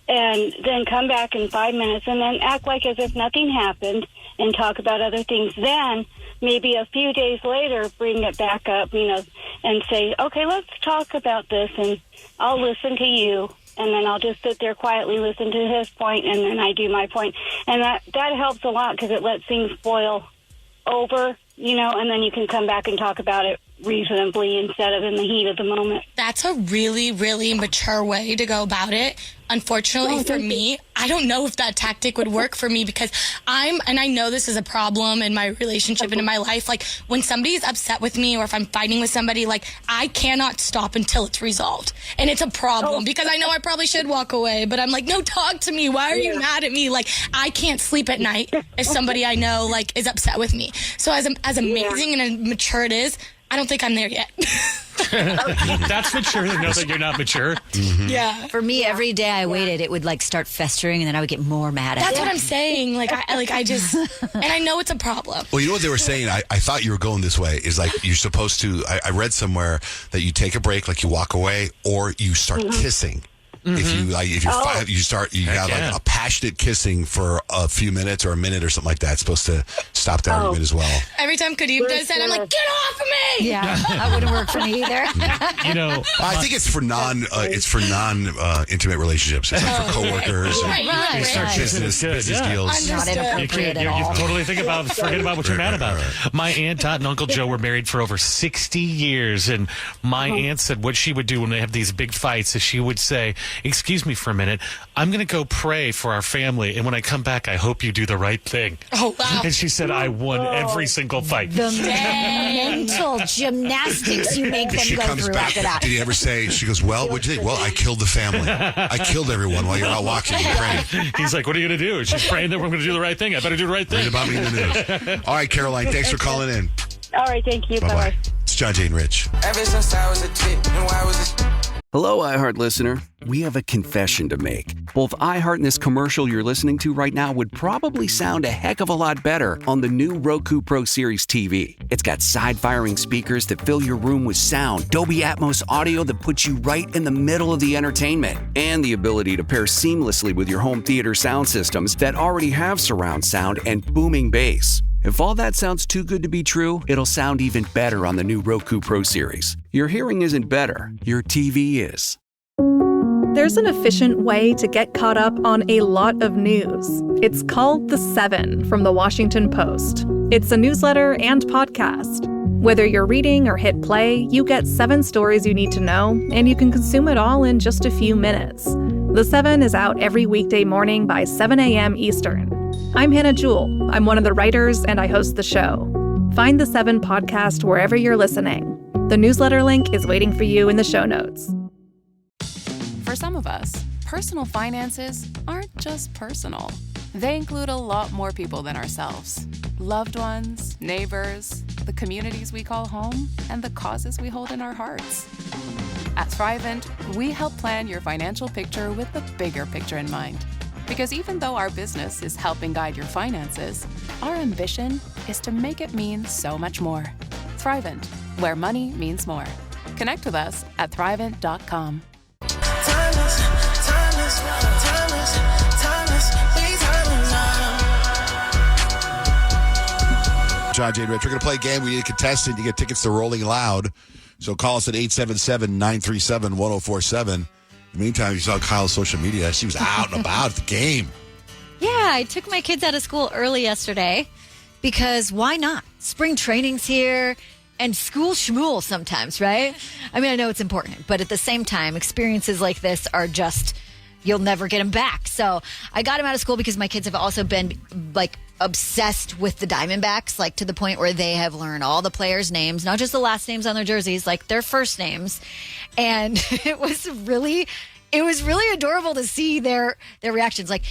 and then come back in 5 minutes and then act like as if nothing happened and talk about other things. Then maybe a few days later bring it back up, and say, okay, let's talk about this, and I'll listen to you, and then I'll just sit there quietly, listen to his point, and then I do my point. And that helps a lot because it lets things boil over, and then you can come back and talk about it reasonably instead of in the heat of the moment.
That's a really, really mature way to go about it. Unfortunately for me, I don't know if that tactic would work for me because and I know this is a problem in my relationship and in my life, like when somebody's upset with me or if I'm fighting with somebody, like I cannot stop until it's resolved. And it's a problem because I know I probably should walk away, but I'm like, no, talk to me. Why are you mad at me? Like I can't sleep at night if somebody I know like is upset with me. So as amazing and mature it is, I don't think I'm there yet.
That's mature to know that you're not mature.
Mm-hmm.
Yeah.
For me, every day I waited, it would like start festering, and then I would get more mad at it.
That's what I'm saying. I just, and I know it's a problem.
Well, you know what they were saying? I thought you were going this way. Is like you're supposed to. I read somewhere that you take a break, like you walk away, or you start kissing. If you you have like a passionate kissing for a few minutes or a minute or something like that. It's supposed to stop the argument as well.
Every time Kadeem does that, I'm like, get off of me!
Yeah, that wouldn't work for me either.
I think it's for intimate relationships. It's like for coworkers.
Right.
You start business deals.
Not inappropriate at
You
all.
totally forget about what you're mad about. My aunt, and Uncle Joe were married for over 60 years, and my aunt said what she would do when they have these big fights is she would say, excuse me for a minute. I'm going to go pray for our family. And when I come back, I hope you do the right thing.
Oh, wow.
And she said, I won every single fight.
The mental gymnastics you make them
She
go
comes
through
back.
after that.
Did he ever say, she goes, well, what'd you think? Well, I killed the family. I killed everyone while you're out walking and praying.
He's like, what are you going to do? She's praying that we're going to do the right thing. I better do the right thing.
Read about me in the news. All right, Caroline, thanks for calling in.
All right, thank you.
Bye-bye. It's John, Jay, and Rich.
Ever since I was a kid, and why was this?
Hello, iHeart listener. We have a confession to make. Both iHeart and this commercial you're listening to right now would probably sound a heck of a lot better on the new Roku Pro Series TV. It's got side-firing speakers that fill your room with sound, Dolby Atmos audio that puts you right in the middle of the entertainment, and the ability to pair seamlessly with your home theater sound systems that already have surround sound and booming bass. If all that sounds too good to be true, it'll sound even better on the new Roku Pro Series. Your hearing isn't better, your TV is.
There's an efficient way to get caught up on a lot of news. It's called The 7 from The Washington Post. It's a newsletter and podcast. Whether you're reading or hit play, you get 7 stories you need to know, and you can consume it all in just a few minutes. The 7 is out every weekday morning by 7 a.m. Eastern. I'm Hannah Jewell. I'm one of the writers, and I host the show. Find The 7 podcast wherever you're listening. The newsletter link is waiting for you in the show notes.
For some of us, personal finances aren't just personal. They include a lot more people than ourselves. Loved ones, neighbors, the communities we call home, and the causes we hold in our hearts. At Thrivent, we help plan your financial picture with the bigger picture in mind. Because even though our business is helping guide your finances, our ambition is to make it mean so much more. Thrivent, where money means more. Connect with us at Thrivent.com.
John, Jay, and Rich. We're going to play a game. We need a contestant. You get tickets to Rolling Loud. So call us at 877-937-1047. In the meantime, you saw Kyle's social media. She was out and about at the game.
Yeah, I took my kids out of school early yesterday because why not? Spring training's here and school schmool sometimes, right? I mean, I know it's important, but at the same time, experiences like this are just, you'll never get them back. So I got them out of school because my kids have also been like obsessed with the Diamondbacks, like to the point where they have learned all the players' names, not just the last names on their jerseys, like their first names. And it was really adorable to see their reactions. Like,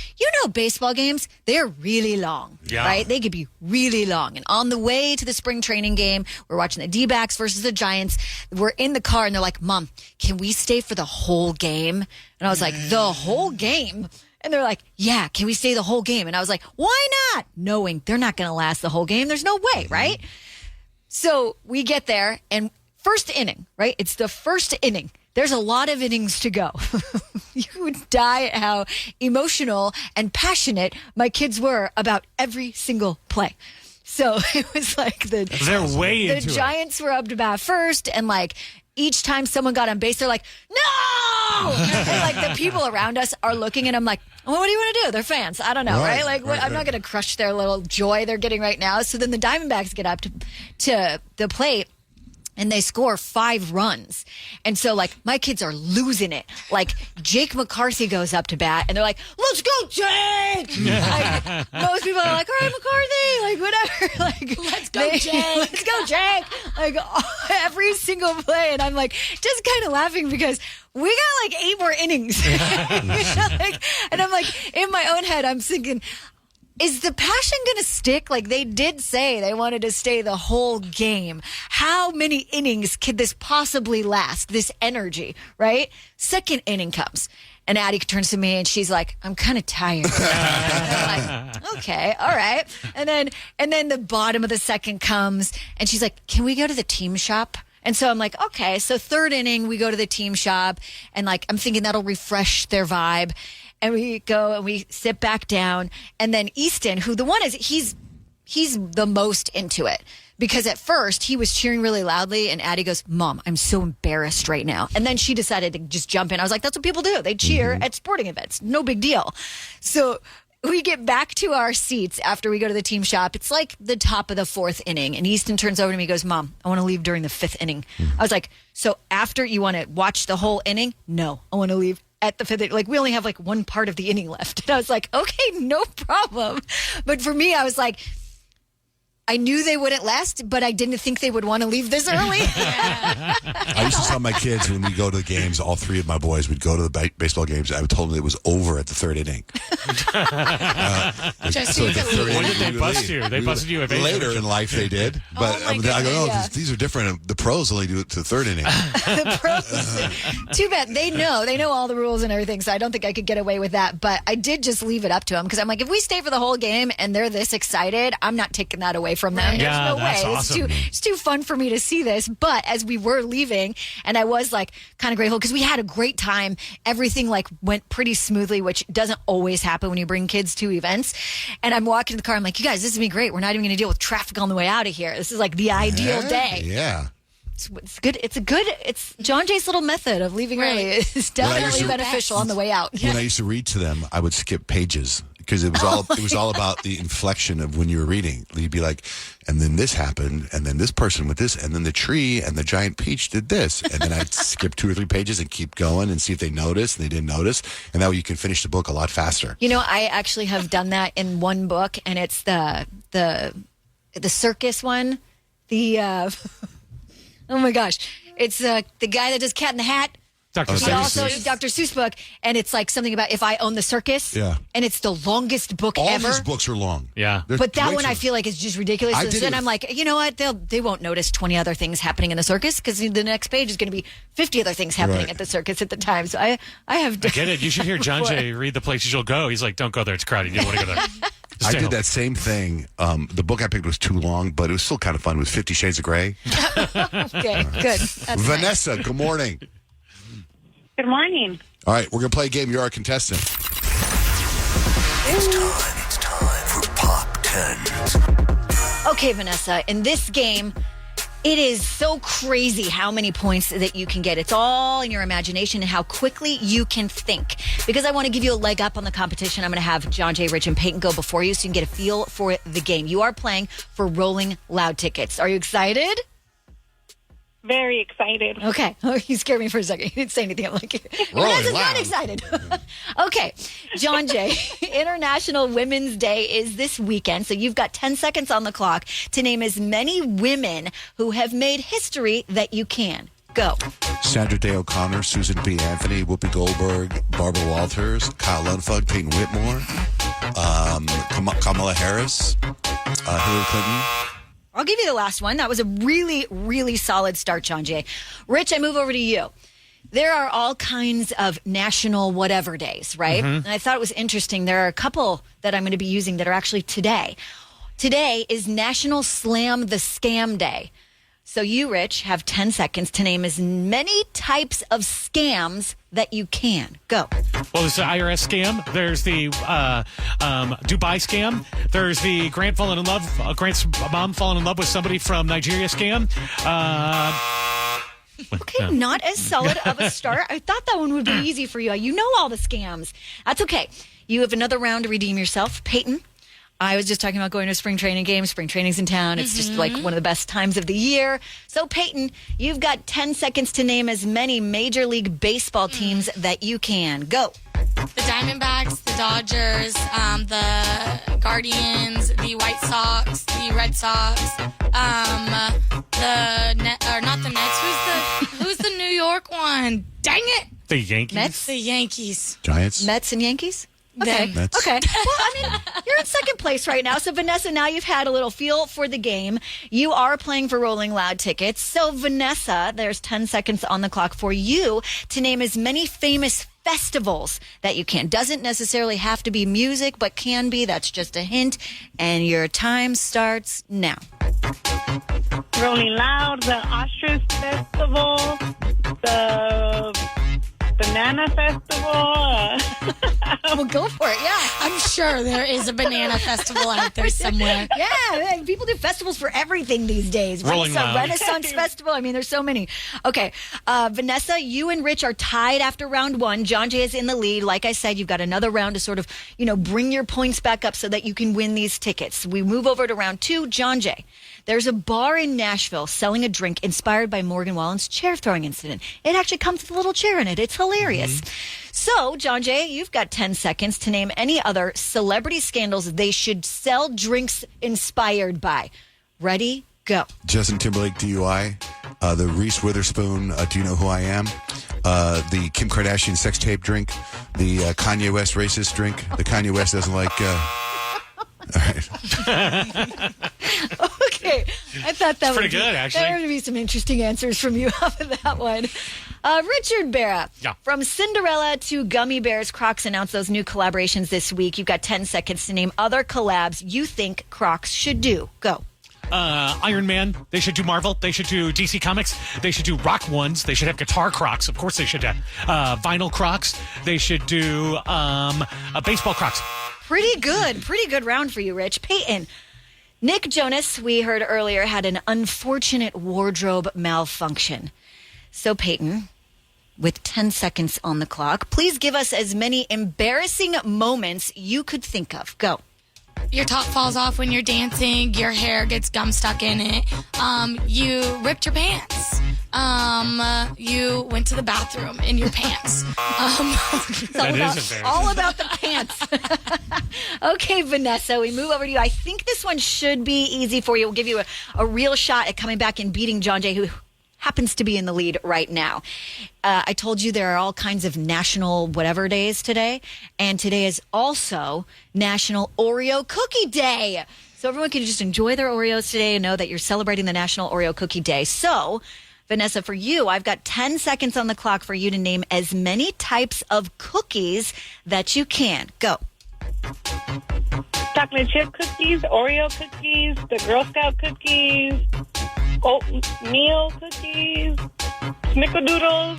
baseball games, they're really long, right? They could be really long. And on the way to the spring training game, we're watching the D-backs versus the Giants. We're in the car and they're like, Mom, can we stay for the whole game? And I was like, the whole game? And they're like, yeah, can we stay the whole game? And I was like, why not? Knowing they're not going to last the whole game. There's no way, right? So we get there and first inning, right? It's the first inning. There's a lot of innings to go. You would die at how emotional and passionate my kids were about every single play. So it was like the Giants were up to bat first, and like each time someone got on base, they're like, no! And like the people around us are looking at them like, well, what do you want to do? They're fans. I don't know, right? Like, I'm not going to crush their little joy they're getting right now. So then the Diamondbacks get up to the plate. And they score 5 runs. And so, like, my kids are losing it. Like, Jake McCarthy goes up to bat, and they're like, let's go, Jake! Like, most people are like, all right, McCarthy, like, whatever. Like, let's go, Jake! Let's go, Jake! Like, every single play. And I'm, like, just kind of laughing because we got, like, 8 more innings. And I'm, like, in my own head, I'm thinking, is the passion going to stick? Like, they did say they wanted to stay the whole game. How many innings could this possibly last? This energy, right? Second inning comes. And Addie turns to me and she's like, I'm kind of tired. And I'm like, okay, all right. And then the bottom of the second comes and she's like, can we go to the team shop? And so I'm like, okay. So third inning, we go to the team shop and like, I'm thinking that'll refresh their vibe. And we go and we sit back down. And then Easton, who the one is, he's the most into it. Because at first he was cheering really loudly and Addie goes, Mom, I'm so embarrassed right now. And then she decided to just jump in. I was like, that's what people do. They cheer at sporting events. No big deal. So we get back to our seats after we go to the team shop. It's like the top of the 4th inning. And Easton turns over to me and goes, Mom, I want to leave during the 5th inning. I was like, so after you want to watch the whole inning? No, I want to leave at the fifth. Like, we only have like one part of the inning left. And I was like, okay, no problem. But for me, I was like, I knew they wouldn't last, but I didn't think they would want to leave this early.
I used to tell my kids when we go to the games, all three of my boys would go to the baseball games. I would told them it was over at the third inning.
When did they bust you? They busted you at baseball.
Later in life they did. But I go, no, these are different. The pros only do it to the third inning.
The pros, too bad. They know all the rules and everything, so I don't think I could get away with that. But I did just leave it up to them because I'm like, if we stay for the whole game and they're this excited, I'm not taking that away from them. There's no way.
Awesome.
It's too fun for me to see this. But as we were leaving, and I was like kind of grateful because we had a great time. Everything like went pretty smoothly, which doesn't always happen when you bring kids to events. And I'm walking to the car. I'm like, you guys, this is gonna be great. We're not even going to deal with traffic on the way out of here. This is like the ideal day.
Yeah.
It's good. It's John Jay's little method of leaving early. It's definitely beneficial on the way out.
When I used to read to them, I would skip pages because it was all about the inflection of when you were reading. You'd be like, and then this happened, and then this person with this, and then the tree and the giant peach did this, and then I'd skip 2 or 3 pages and keep going and see if they noticed, and they didn't notice, and that way you can finish the book a lot faster.
You know, I actually have done that in one book, and it's the circus one. Oh my gosh. It's the guy that does Cat in the Hat.
Dr.
But also Dr. Seuss book, and it's like something about if I own the circus.
Yeah.
And it's the longest book
All
ever.
these books are long.
Yeah.
But that one I feel like is just ridiculous. So then I'm like, you know what? They won't notice 20 other things happening in the circus because the next page is going to be 50 other things happening at the circus at the time. So I get
it. You should hear John Jay read the places you'll go. He's like, don't go there. It's crowded. You don't want to go there.
I did that same thing. The book I picked was too long, but it was still kind of fun. It was 50 Shades of Grey.
Okay, good. That's
Vanessa, good morning.
Good morning.
All right, we're going to play a game. You're our contestant.
It's time for Pop 10.
Okay, Vanessa, in this game, it is so crazy how many points that you can get. It's all in your imagination and how quickly you can think. Because I want to give you a leg up on the competition, I'm going to have John Jay, Rich, and Payton go before you so you can get a feel for the game. You are playing for Rolling Loud tickets. Are you excited?
Very excited.
Okay. Oh, you scared me for a second. You didn't say anything. I'm like, Vanessa's not excited. Okay. John Jay, International Women's Day is this weekend, so you've got 10 seconds on the clock to name as many women who have made history that you can. Go.
Sandra Day O'Connor, Susan B. Anthony, Whoopi Goldberg, Barbara Walters, Kyle Lundfug, Peyton Whitmore, Kamala Harris, Hillary Clinton.
I'll give you the last one. That was a really, really solid start, John Jay. Rich, I move over to you. There are all kinds of national whatever days, right?
Mm-hmm.
And I thought it was interesting. There are a couple that I'm going to be using that are actually today. Today is National Slam the Scam Day. So you, Rich, have 10 seconds to name as many types of scams that you can. Go.
Well, there's the IRS scam. There's the Dubai scam. There's the Grant's mom falling in love with somebody from Nigeria scam.
Okay, not as solid of a start. I thought that one would be easy for you. You know all the scams. That's okay. You have another round to redeem yourself. Peyton, I was just talking about going to a spring training game. Spring training's in town. It's just like one of the best times of the year. So, Peyton, you've got 10 seconds to name as many Major League Baseball teams that you can. Go.
The Diamondbacks, the Dodgers, the Guardians, the White Sox, the Red Sox, not the Nets. Who's the New York one? Dang it!
The Yankees.
Mets?
The Yankees.
Giants.
Mets and Yankees? Okay.
Mets.
Okay. Well, I mean, you're in second place right now. So, Vanessa, now you've had a little feel for the game. You are playing for Rolling Loud tickets. So, Vanessa, there's 10 seconds on the clock for you to name as many famous festivals that you can. Doesn't necessarily have to be music, but can be. That's just a hint. And your time starts now.
Rolling Loud, the Ostrich Festival, the Banana Festival.
Well, go for it. Yeah.
I'm sure there is a banana festival out there somewhere.
Yeah, people do festivals for everything these days.
Rolling Loud.
Renaissance Festival. I mean, there's so many. Okay, Vanessa, you and Rich are tied after round one. John Jay is in the lead. Like I said, you've got another round to sort of, bring your points back up so that you can win these tickets. We move over to round two. John Jay, there's a bar in Nashville selling a drink inspired by Morgan Wallen's chair throwing incident. It actually comes with a little chair in it. It's hilarious. So, John Jay, you've got 10 seconds to name any other celebrity scandals they should sell drinks inspired by. Ready, go.
Justin Timberlake DUI, the Reese Witherspoon, Do You Know Who I Am, the Kim Kardashian sex tape drink, the Kanye West racist drink. The Kanye West doesn't like... All right.
Okay, I thought that
pretty good, actually.
There would be some interesting answers from you off of that one. Richard Berra, from Cinderella to Gummy Bears, Crocs announced those new collaborations this week. You've got 10 seconds to name other collabs you think Crocs should do. Go.
Iron Man. They should do Marvel. They should do DC Comics. They should do rock ones. They should have guitar Crocs. Of course they should have vinyl Crocs. They should do baseball Crocs.
Pretty good round for you, Rich. Payton. Nick Jonas, we heard earlier, had an unfortunate wardrobe malfunction. So, Payton, with 10 seconds on the clock, please give us as many embarrassing moments you could think of. Go.
Your top falls off when you're dancing. Your hair gets gum stuck in it. You ripped your pants. You went to the bathroom in your pants.
All about the pants. Okay, Vanessa, we move over to you. I think this one should be easy for you. We'll give you a real shot at coming back and beating John Jay, who happens to be in the lead right now. I told you there are all kinds of national whatever days today, and today is also National Oreo Cookie Day. So everyone can just enjoy their Oreos today and know that you're celebrating the National Oreo Cookie Day. So, Vanessa, for you, I've got 10 seconds on the clock for you to name as many types of cookies that you can. Go.
Chocolate chip cookies, Oreo cookies, the Girl Scout cookies, oatmeal cookies, snickerdoodles.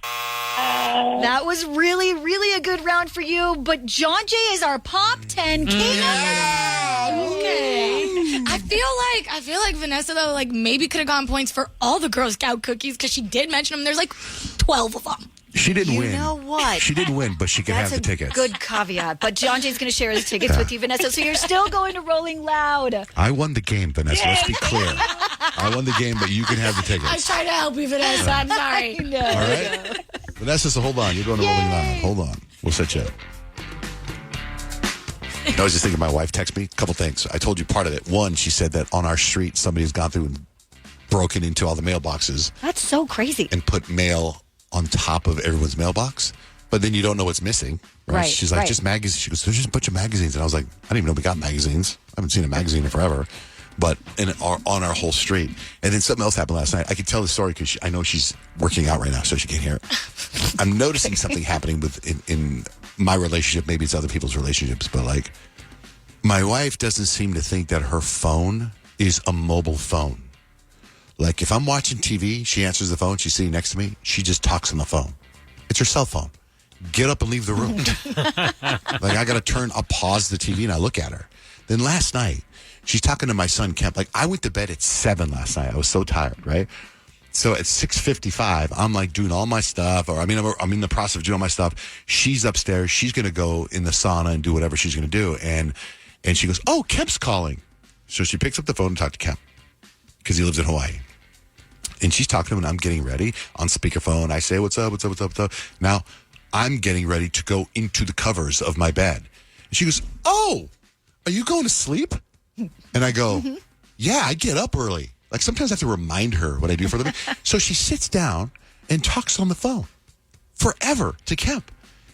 That was really, really a good round for you, but John Jay is our Pop 10 king.
Okay. I feel like Vanessa, though, like maybe could have gotten points for all the Girl Scout cookies because she did mention them. There's like 12 of them.
She didn't win.
You know what?
She didn't win, but she can have the tickets.
Good caveat. But John Jay's going to share his tickets with you, Vanessa. So you're still going to Rolling Loud.
I won the game, Vanessa. Let's be clear. I won the game, but you can have the tickets.
I tried to help you, Vanessa. I'm sorry.
No.
All right? Vanessa, so hold on. You're going to Rolling Loud. Hold on. We'll set you up. I was just thinking, my wife texted me a couple things. I told you part of it. One, she said that on our street, somebody's gone through and broken into all the mailboxes.
That's so crazy.
And put mail on top of everyone's mailbox. But then you don't know what's missing. Right. She's like, just magazines. She goes, there's just a bunch of magazines. And I was like, I didn't even know we got magazines. I haven't seen a magazine in forever. But on our whole street. And then something else happened last night. I could tell the story because I know she's working out right now, so she can't hear it. I'm noticing something happening in my relationship. Maybe it's other people's relationships. But like, my wife doesn't seem to think that her phone is a mobile phone. Like, if I'm watching TV, she answers the phone. She's sitting next to me. She just talks on the phone. It's her cell phone. Get up and leave the room. I'll pause the TV and I look at her. Then last night, she's talking to my son, Kemp. Like, I went to bed at 7 last night. I was so tired, right? So at 6:55, I'm like doing all my stuff, or I'm in the process of doing all my stuff. She's upstairs. She's going to go in the sauna and do whatever she's going to do. And she goes, oh, Kemp's calling. So she picks up the phone and talks to Kemp because he lives in Hawaii. And she's talking to him, and I'm getting ready on speakerphone. I say, what's up? Now, I'm getting ready to go into the covers of my bed. And she goes, oh, are you going to sleep? And I go, yeah, I get up early. Like, sometimes I have to remind her what I do for a living. So she sits down and talks on the phone forever to Kemp.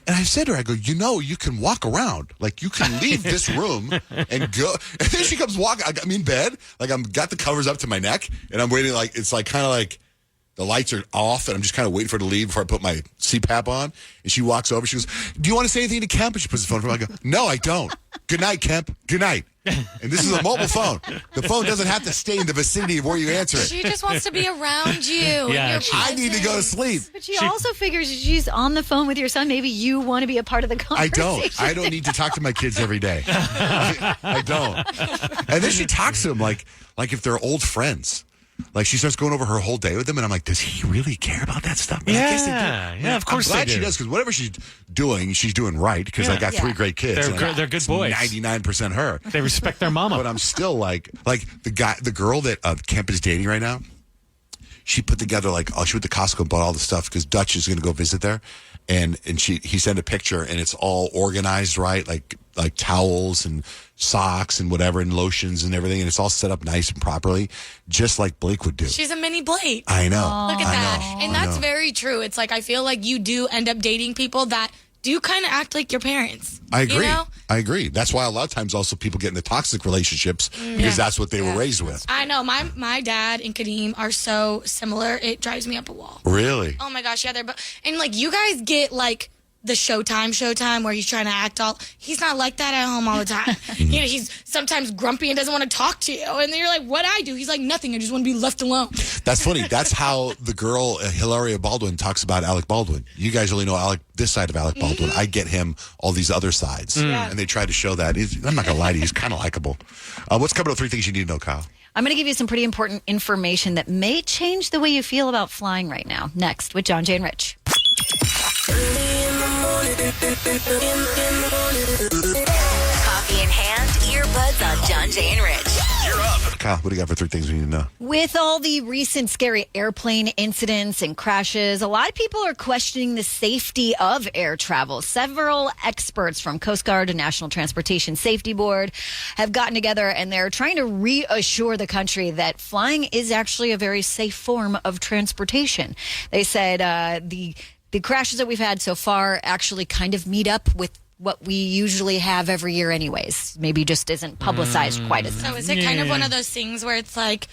And I said to her, I go, you can walk around. Like, you can leave this room and go. And then she comes walking. I'm in bed. Like, got the covers up to my neck. And I'm waiting, like, it's like kind of like the lights are off. And I'm just kind of waiting for her to leave before I put my CPAP on. And she walks over. She goes, do you want to say anything to Kemp? And she puts the phone in front of me. I go, no, I don't. Good night, Kemp. Good night. And this is a mobile phone. The phone doesn't have to stay in the vicinity of where you answer it.
She just wants to be around you.
Yeah,
I need to go to sleep.
But she also figures she's on the phone with your son. Maybe you want to be a part of the conversation.
I don't need to talk to my kids every day. I don't. And then she talks to them like if they're old friends. Like, she starts going over her whole day with them, and I'm like, does he really care about that stuff?
Yeah, I guess they do. Yeah, of course
I'm glad
they do.
she does, because whatever she's doing right, because I got 3 great kids.
They're good boys.
99% her.
They respect their mama.
But I'm still like the girl that Kemp is dating right now, she put together, she went to Costco and bought all the stuff, because Dutch is going to go visit there. and he sent a picture, and it's all organized right, like towels and socks and whatever, and lotions and everything, and it's all set up nice and properly, just like Blake would do.
She's a mini Blake.
I know.
Look at that. And that's very true. It's like, I feel like you do end up dating people that do kind of act like your parents.
I agree.
You know?
I agree. That's why a lot of times also people get into toxic relationships because that's what they were raised with.
I know. My dad and Kadeem are so similar. It drives me up a wall.
Really?
Oh my gosh, yeah. And like, you guys get like the Showtime where he's trying to act all. He's not like that at home all the time. You know, he's sometimes grumpy and doesn't want to talk to you. And then you're like, "What'd I do?" He's like, "Nothing. I just want to be left alone."
That's funny. That's how the girl Hilaria Baldwin talks about Alec Baldwin. You guys only know this side of Alec Baldwin. I get him all these other sides, and they try to show that. I'm not gonna lie to you. He's kind of likable. What's coming up? 3 things you need to know, Kyle.
I'm going to give you some pretty important information that may change the way you feel about flying right now. Next with John, Jay, and Rich.
Coffee in hand, earbuds on John, Jay, and Rich.
You're up.
Kyle, what do you got for 3 things we need to know?
With all the recent scary airplane incidents and crashes, a lot of people are questioning the safety of air travel. Several experts from Coast Guard and National Transportation Safety Board have gotten together, and they're trying to reassure the country that flying is actually a very safe form of transportation. They said the crashes that we've had so far actually kind of meet up with what we usually have every year anyways. Maybe just isn't publicized quite as much.
So is it kind of one of those things where it's like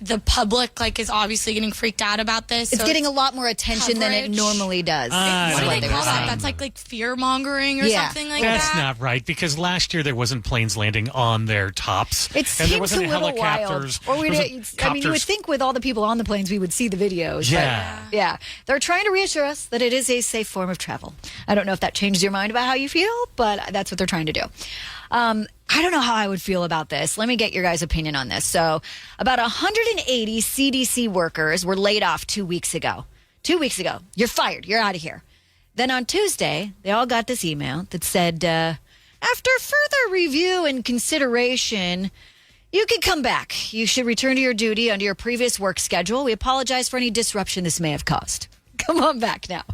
the public is obviously getting freaked out about this?
It's getting a lot more attention than it normally does.
What do they call that? That's like fear mongering or something like that?
That's not right, because last year there wasn't planes landing on their tops.
It seems
there wasn't
a little
helicopters.
wild. You would think with all the people on the planes we would see the videos.
Yeah.
But yeah. They're trying to reassure us that it is a safe form of travel. I don't know if that changes your mind about how you feel, but that's what they're trying to do. I don't know how I would feel about this. Let me get your guys' opinion on this. So, about 180 CDC workers were laid off 2 weeks ago. 2 weeks ago. You're fired. You're out of here. Then on Tuesday, they all got this email that said, after further review and consideration, you can come back. You should return to your duty under your previous work schedule. We apologize for any disruption this may have caused. Come on back now.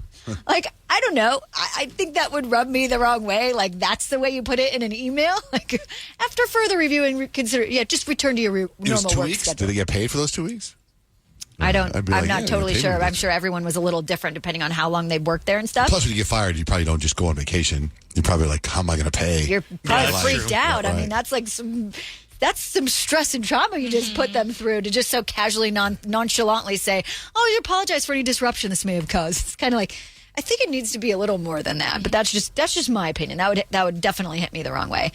I don't know. I think that would rub me the wrong way. That's the way you put it in an email. After further review and just return to your normal work schedule.
Did they get paid for those 2 weeks?
I'm not totally sure. I'm sure everyone was a little different depending on how long they worked there and stuff.
Plus, when you get fired, you probably don't just go on vacation. You're probably like, how am I going to pay?
You're probably freaked out. Right. I mean, that's like that's some stress and trauma you just put them through to just so casually, nonchalantly say, "Oh, you apologize for any disruption this may have caused." It's kind of like, I think it needs to be a little more than that, but that's just my opinion. That would definitely hit me the wrong way.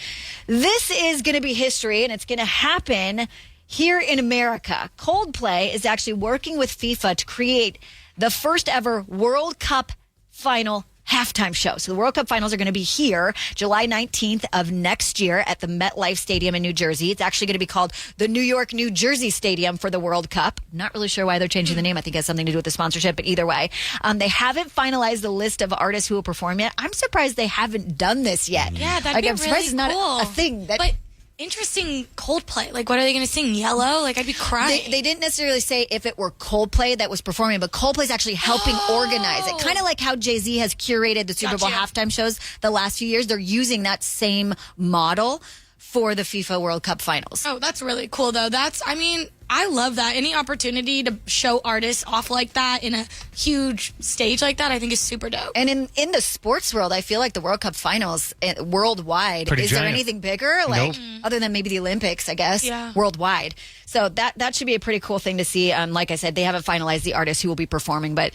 This is going to be history, and it's going to happen here in America. Coldplay is actually working with FIFA to create the first ever World Cup final halftime show. So the World Cup finals are going to be here July 19th of next year at the MetLife Stadium in New Jersey. It's actually going to be called the New York, New Jersey Stadium for the World Cup. Not really sure why they're changing the name. I think it has something to do with the sponsorship, but either way, they haven't finalized the list of artists who will perform yet. I'm surprised they haven't done this yet.
Yeah, that'd be
I'm surprised
really
it's not
cool.
a thing.
But interesting Coldplay. What are they going to sing? Yellow? I'd be crying.
They didn't necessarily say if it were Coldplay that was performing, but Coldplay's actually helping organize it. Kind of like how Jay-Z has curated the Super Bowl halftime shows the last few years. They're using that same model for the FIFA World Cup finals.
Oh, that's really cool, though. I love that. Any opportunity to show artists off like that in a huge stage like that, I think is super dope.
And in the sports world, I feel like the World Cup finals worldwide,
Pretty
is there
giant.
anything bigger? Other than maybe the Olympics, I guess, worldwide. So that should be a pretty cool thing to see. Like I said, they haven't finalized the artists who will be performing, but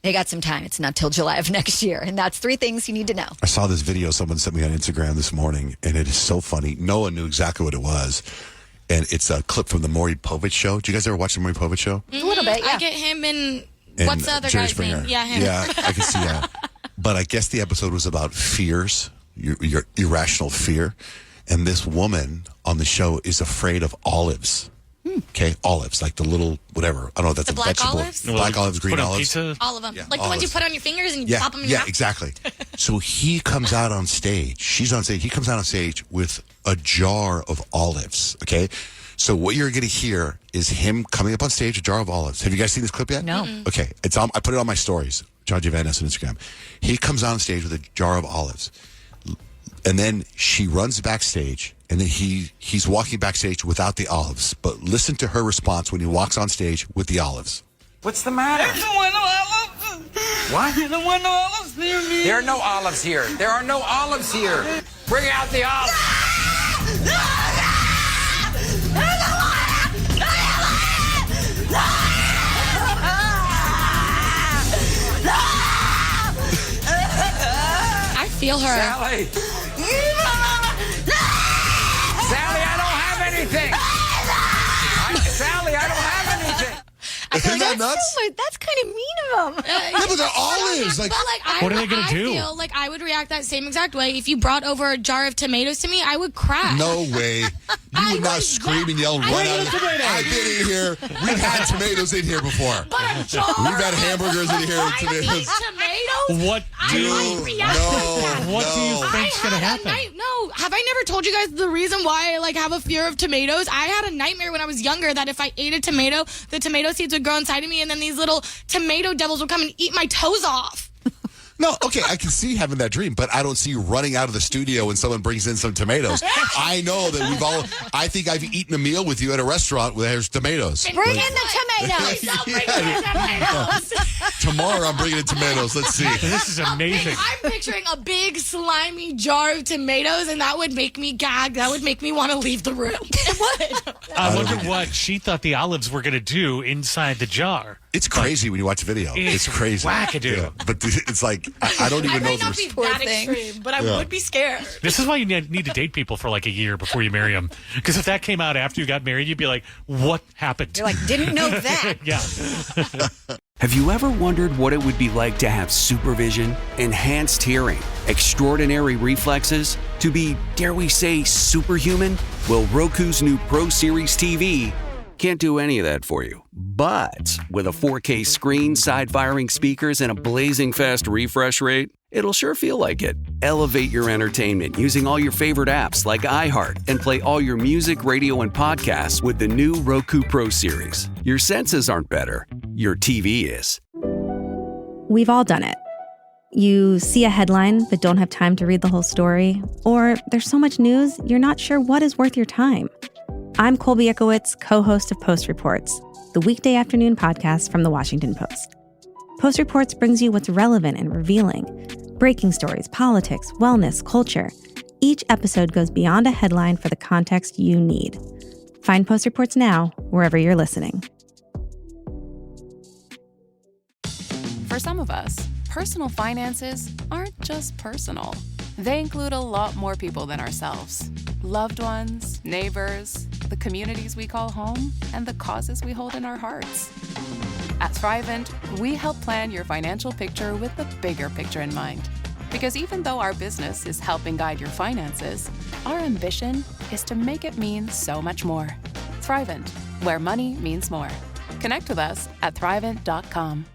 they got some time. It's not till July of next year. And that's 3 things you need to know.
I saw this video someone sent me on Instagram this morning, and it is so funny. No one knew exactly what it was. And it's a clip from the Maury Povich show. Do you guys ever watch the Maury Povich show?
A little bit, yeah.
I get him and
And
what's the other
Jerry
guy's
Springer.
name? Yeah, him.
Yeah, I can see that. But I guess the episode was about fears, your irrational fear. And this woman on the show is afraid of olives. Okay, olives, like the little whatever. I don't know if that's
The
a
black
vegetable.
olives?
Black olives, green
Put on
olives.
pizza?
All of them.
Yeah,
The ones you
olives.
put on your fingers and you pop them in your
Yeah,
mouth?
exactly. So he comes out on stage. She's on stage. He comes out on stage with a jar of olives. Okay. So what you're going to hear is him coming up on stage, a jar of olives. Have you guys seen this clip yet?
No.
Okay. I put it on my stories. JOHNJAY Van Ness on Instagram. He comes on stage with a jar of olives. And then she runs backstage, and then he's walking backstage without the olives. But listen to her response when he walks on stage with the olives.
What's the matter?
There's no olives.
What?
There are no olives near me.
There are no olives here. There are no olives here. Bring out the olives.
I feel her.
Sally. Sally, I don't have anything. Sally, I don't have anything.
Isn't that nuts?
That's kind of mean of them.
Yeah, but they're olives. Like,
what are they going to do?
I feel like I would react that same exact way. If you brought over a jar of tomatoes to me, I would cry.
no way. You would not scream and yell, run out of the I've been in here. We've had tomatoes in here before.
But a jar
We've had hamburgers in here.
tomatoes?
What do you think's going to happen?
Have I never told you guys the reason why I have a fear of tomatoes? I had a nightmare when I was younger that if I ate a tomato, the tomato seeds would grow inside of me, and then these little tomato devils would come and eat my toes off.
No, okay, I can see having that dream, but I don't see you running out of the studio when someone brings in some tomatoes. I know that I think I've eaten a meal with you at a restaurant where there's tomatoes.
Bring in the tomatoes.
Tomorrow I'm bringing in tomatoes. Let's see.
This is amazing.
I'm picturing a big, slimy jar of tomatoes, and that would make me gag. That would make me want to leave the room. It would.
I wonder what she thought the olives were going to do inside the jar.
It's crazy when you watch the video. It's crazy.
Wackadoo.
Yeah, but it's like, I don't even know.
I might not be that extreme, but I would be scared.
This is why you need to date people for a year before you marry them. Because if that came out after you got married, you'd be like, what happened?
You're like, didn't know that.
Yeah.
Have you ever wondered what it would be like to have supervision, enhanced hearing, extraordinary reflexes, to be, dare we say, superhuman? Well, Roku's new Pro Series TV can't do any of that for you. But with a 4K screen, side-firing speakers, and a blazing fast refresh rate, it'll sure feel like it. Elevate your entertainment using all your favorite apps like iHeart and play all your music, radio, and podcasts with the new Roku Pro Series. Your senses aren't better. Your TV is.
We've all done it. You see a headline but don't have time to read the whole story, or there's so much news you're not sure what is worth your time. I'm Colby Ekowitz, co-host of Post Reports, the weekday afternoon podcast from The Washington Post. Post Reports brings you what's relevant and revealing. Breaking stories, politics, wellness, culture. Each episode goes beyond a headline for the context you need. Find Post Reports now, wherever you're listening.
For some of us, personal finances aren't just personal. They include a lot more people than ourselves. Loved ones, neighbors, the communities we call home, and the causes we hold in our hearts. At Thrivent, we help plan your financial picture with the bigger picture in mind. Because even though our business is helping guide your finances, our ambition is to make it mean so much more. Thrivent, where money means more. Connect with us at Thrivent.com.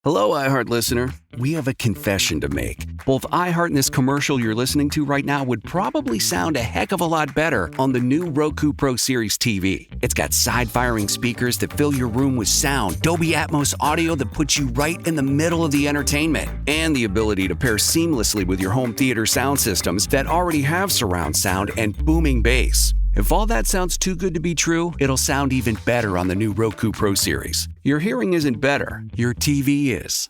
Hello, iHeart listener. We have a confession to make. Both iHeart and this commercial you're listening to right now would probably sound a heck of a lot better on the new Roku Pro Series TV. It's got side-firing speakers that fill your room with sound, Dolby Atmos audio that puts you right in the middle of the entertainment, and the ability to pair seamlessly with your home theater sound systems that already have surround sound and booming bass. If all that sounds too good to be true, it'll sound even better on the new Roku Pro Series. Your hearing isn't better, your TV is.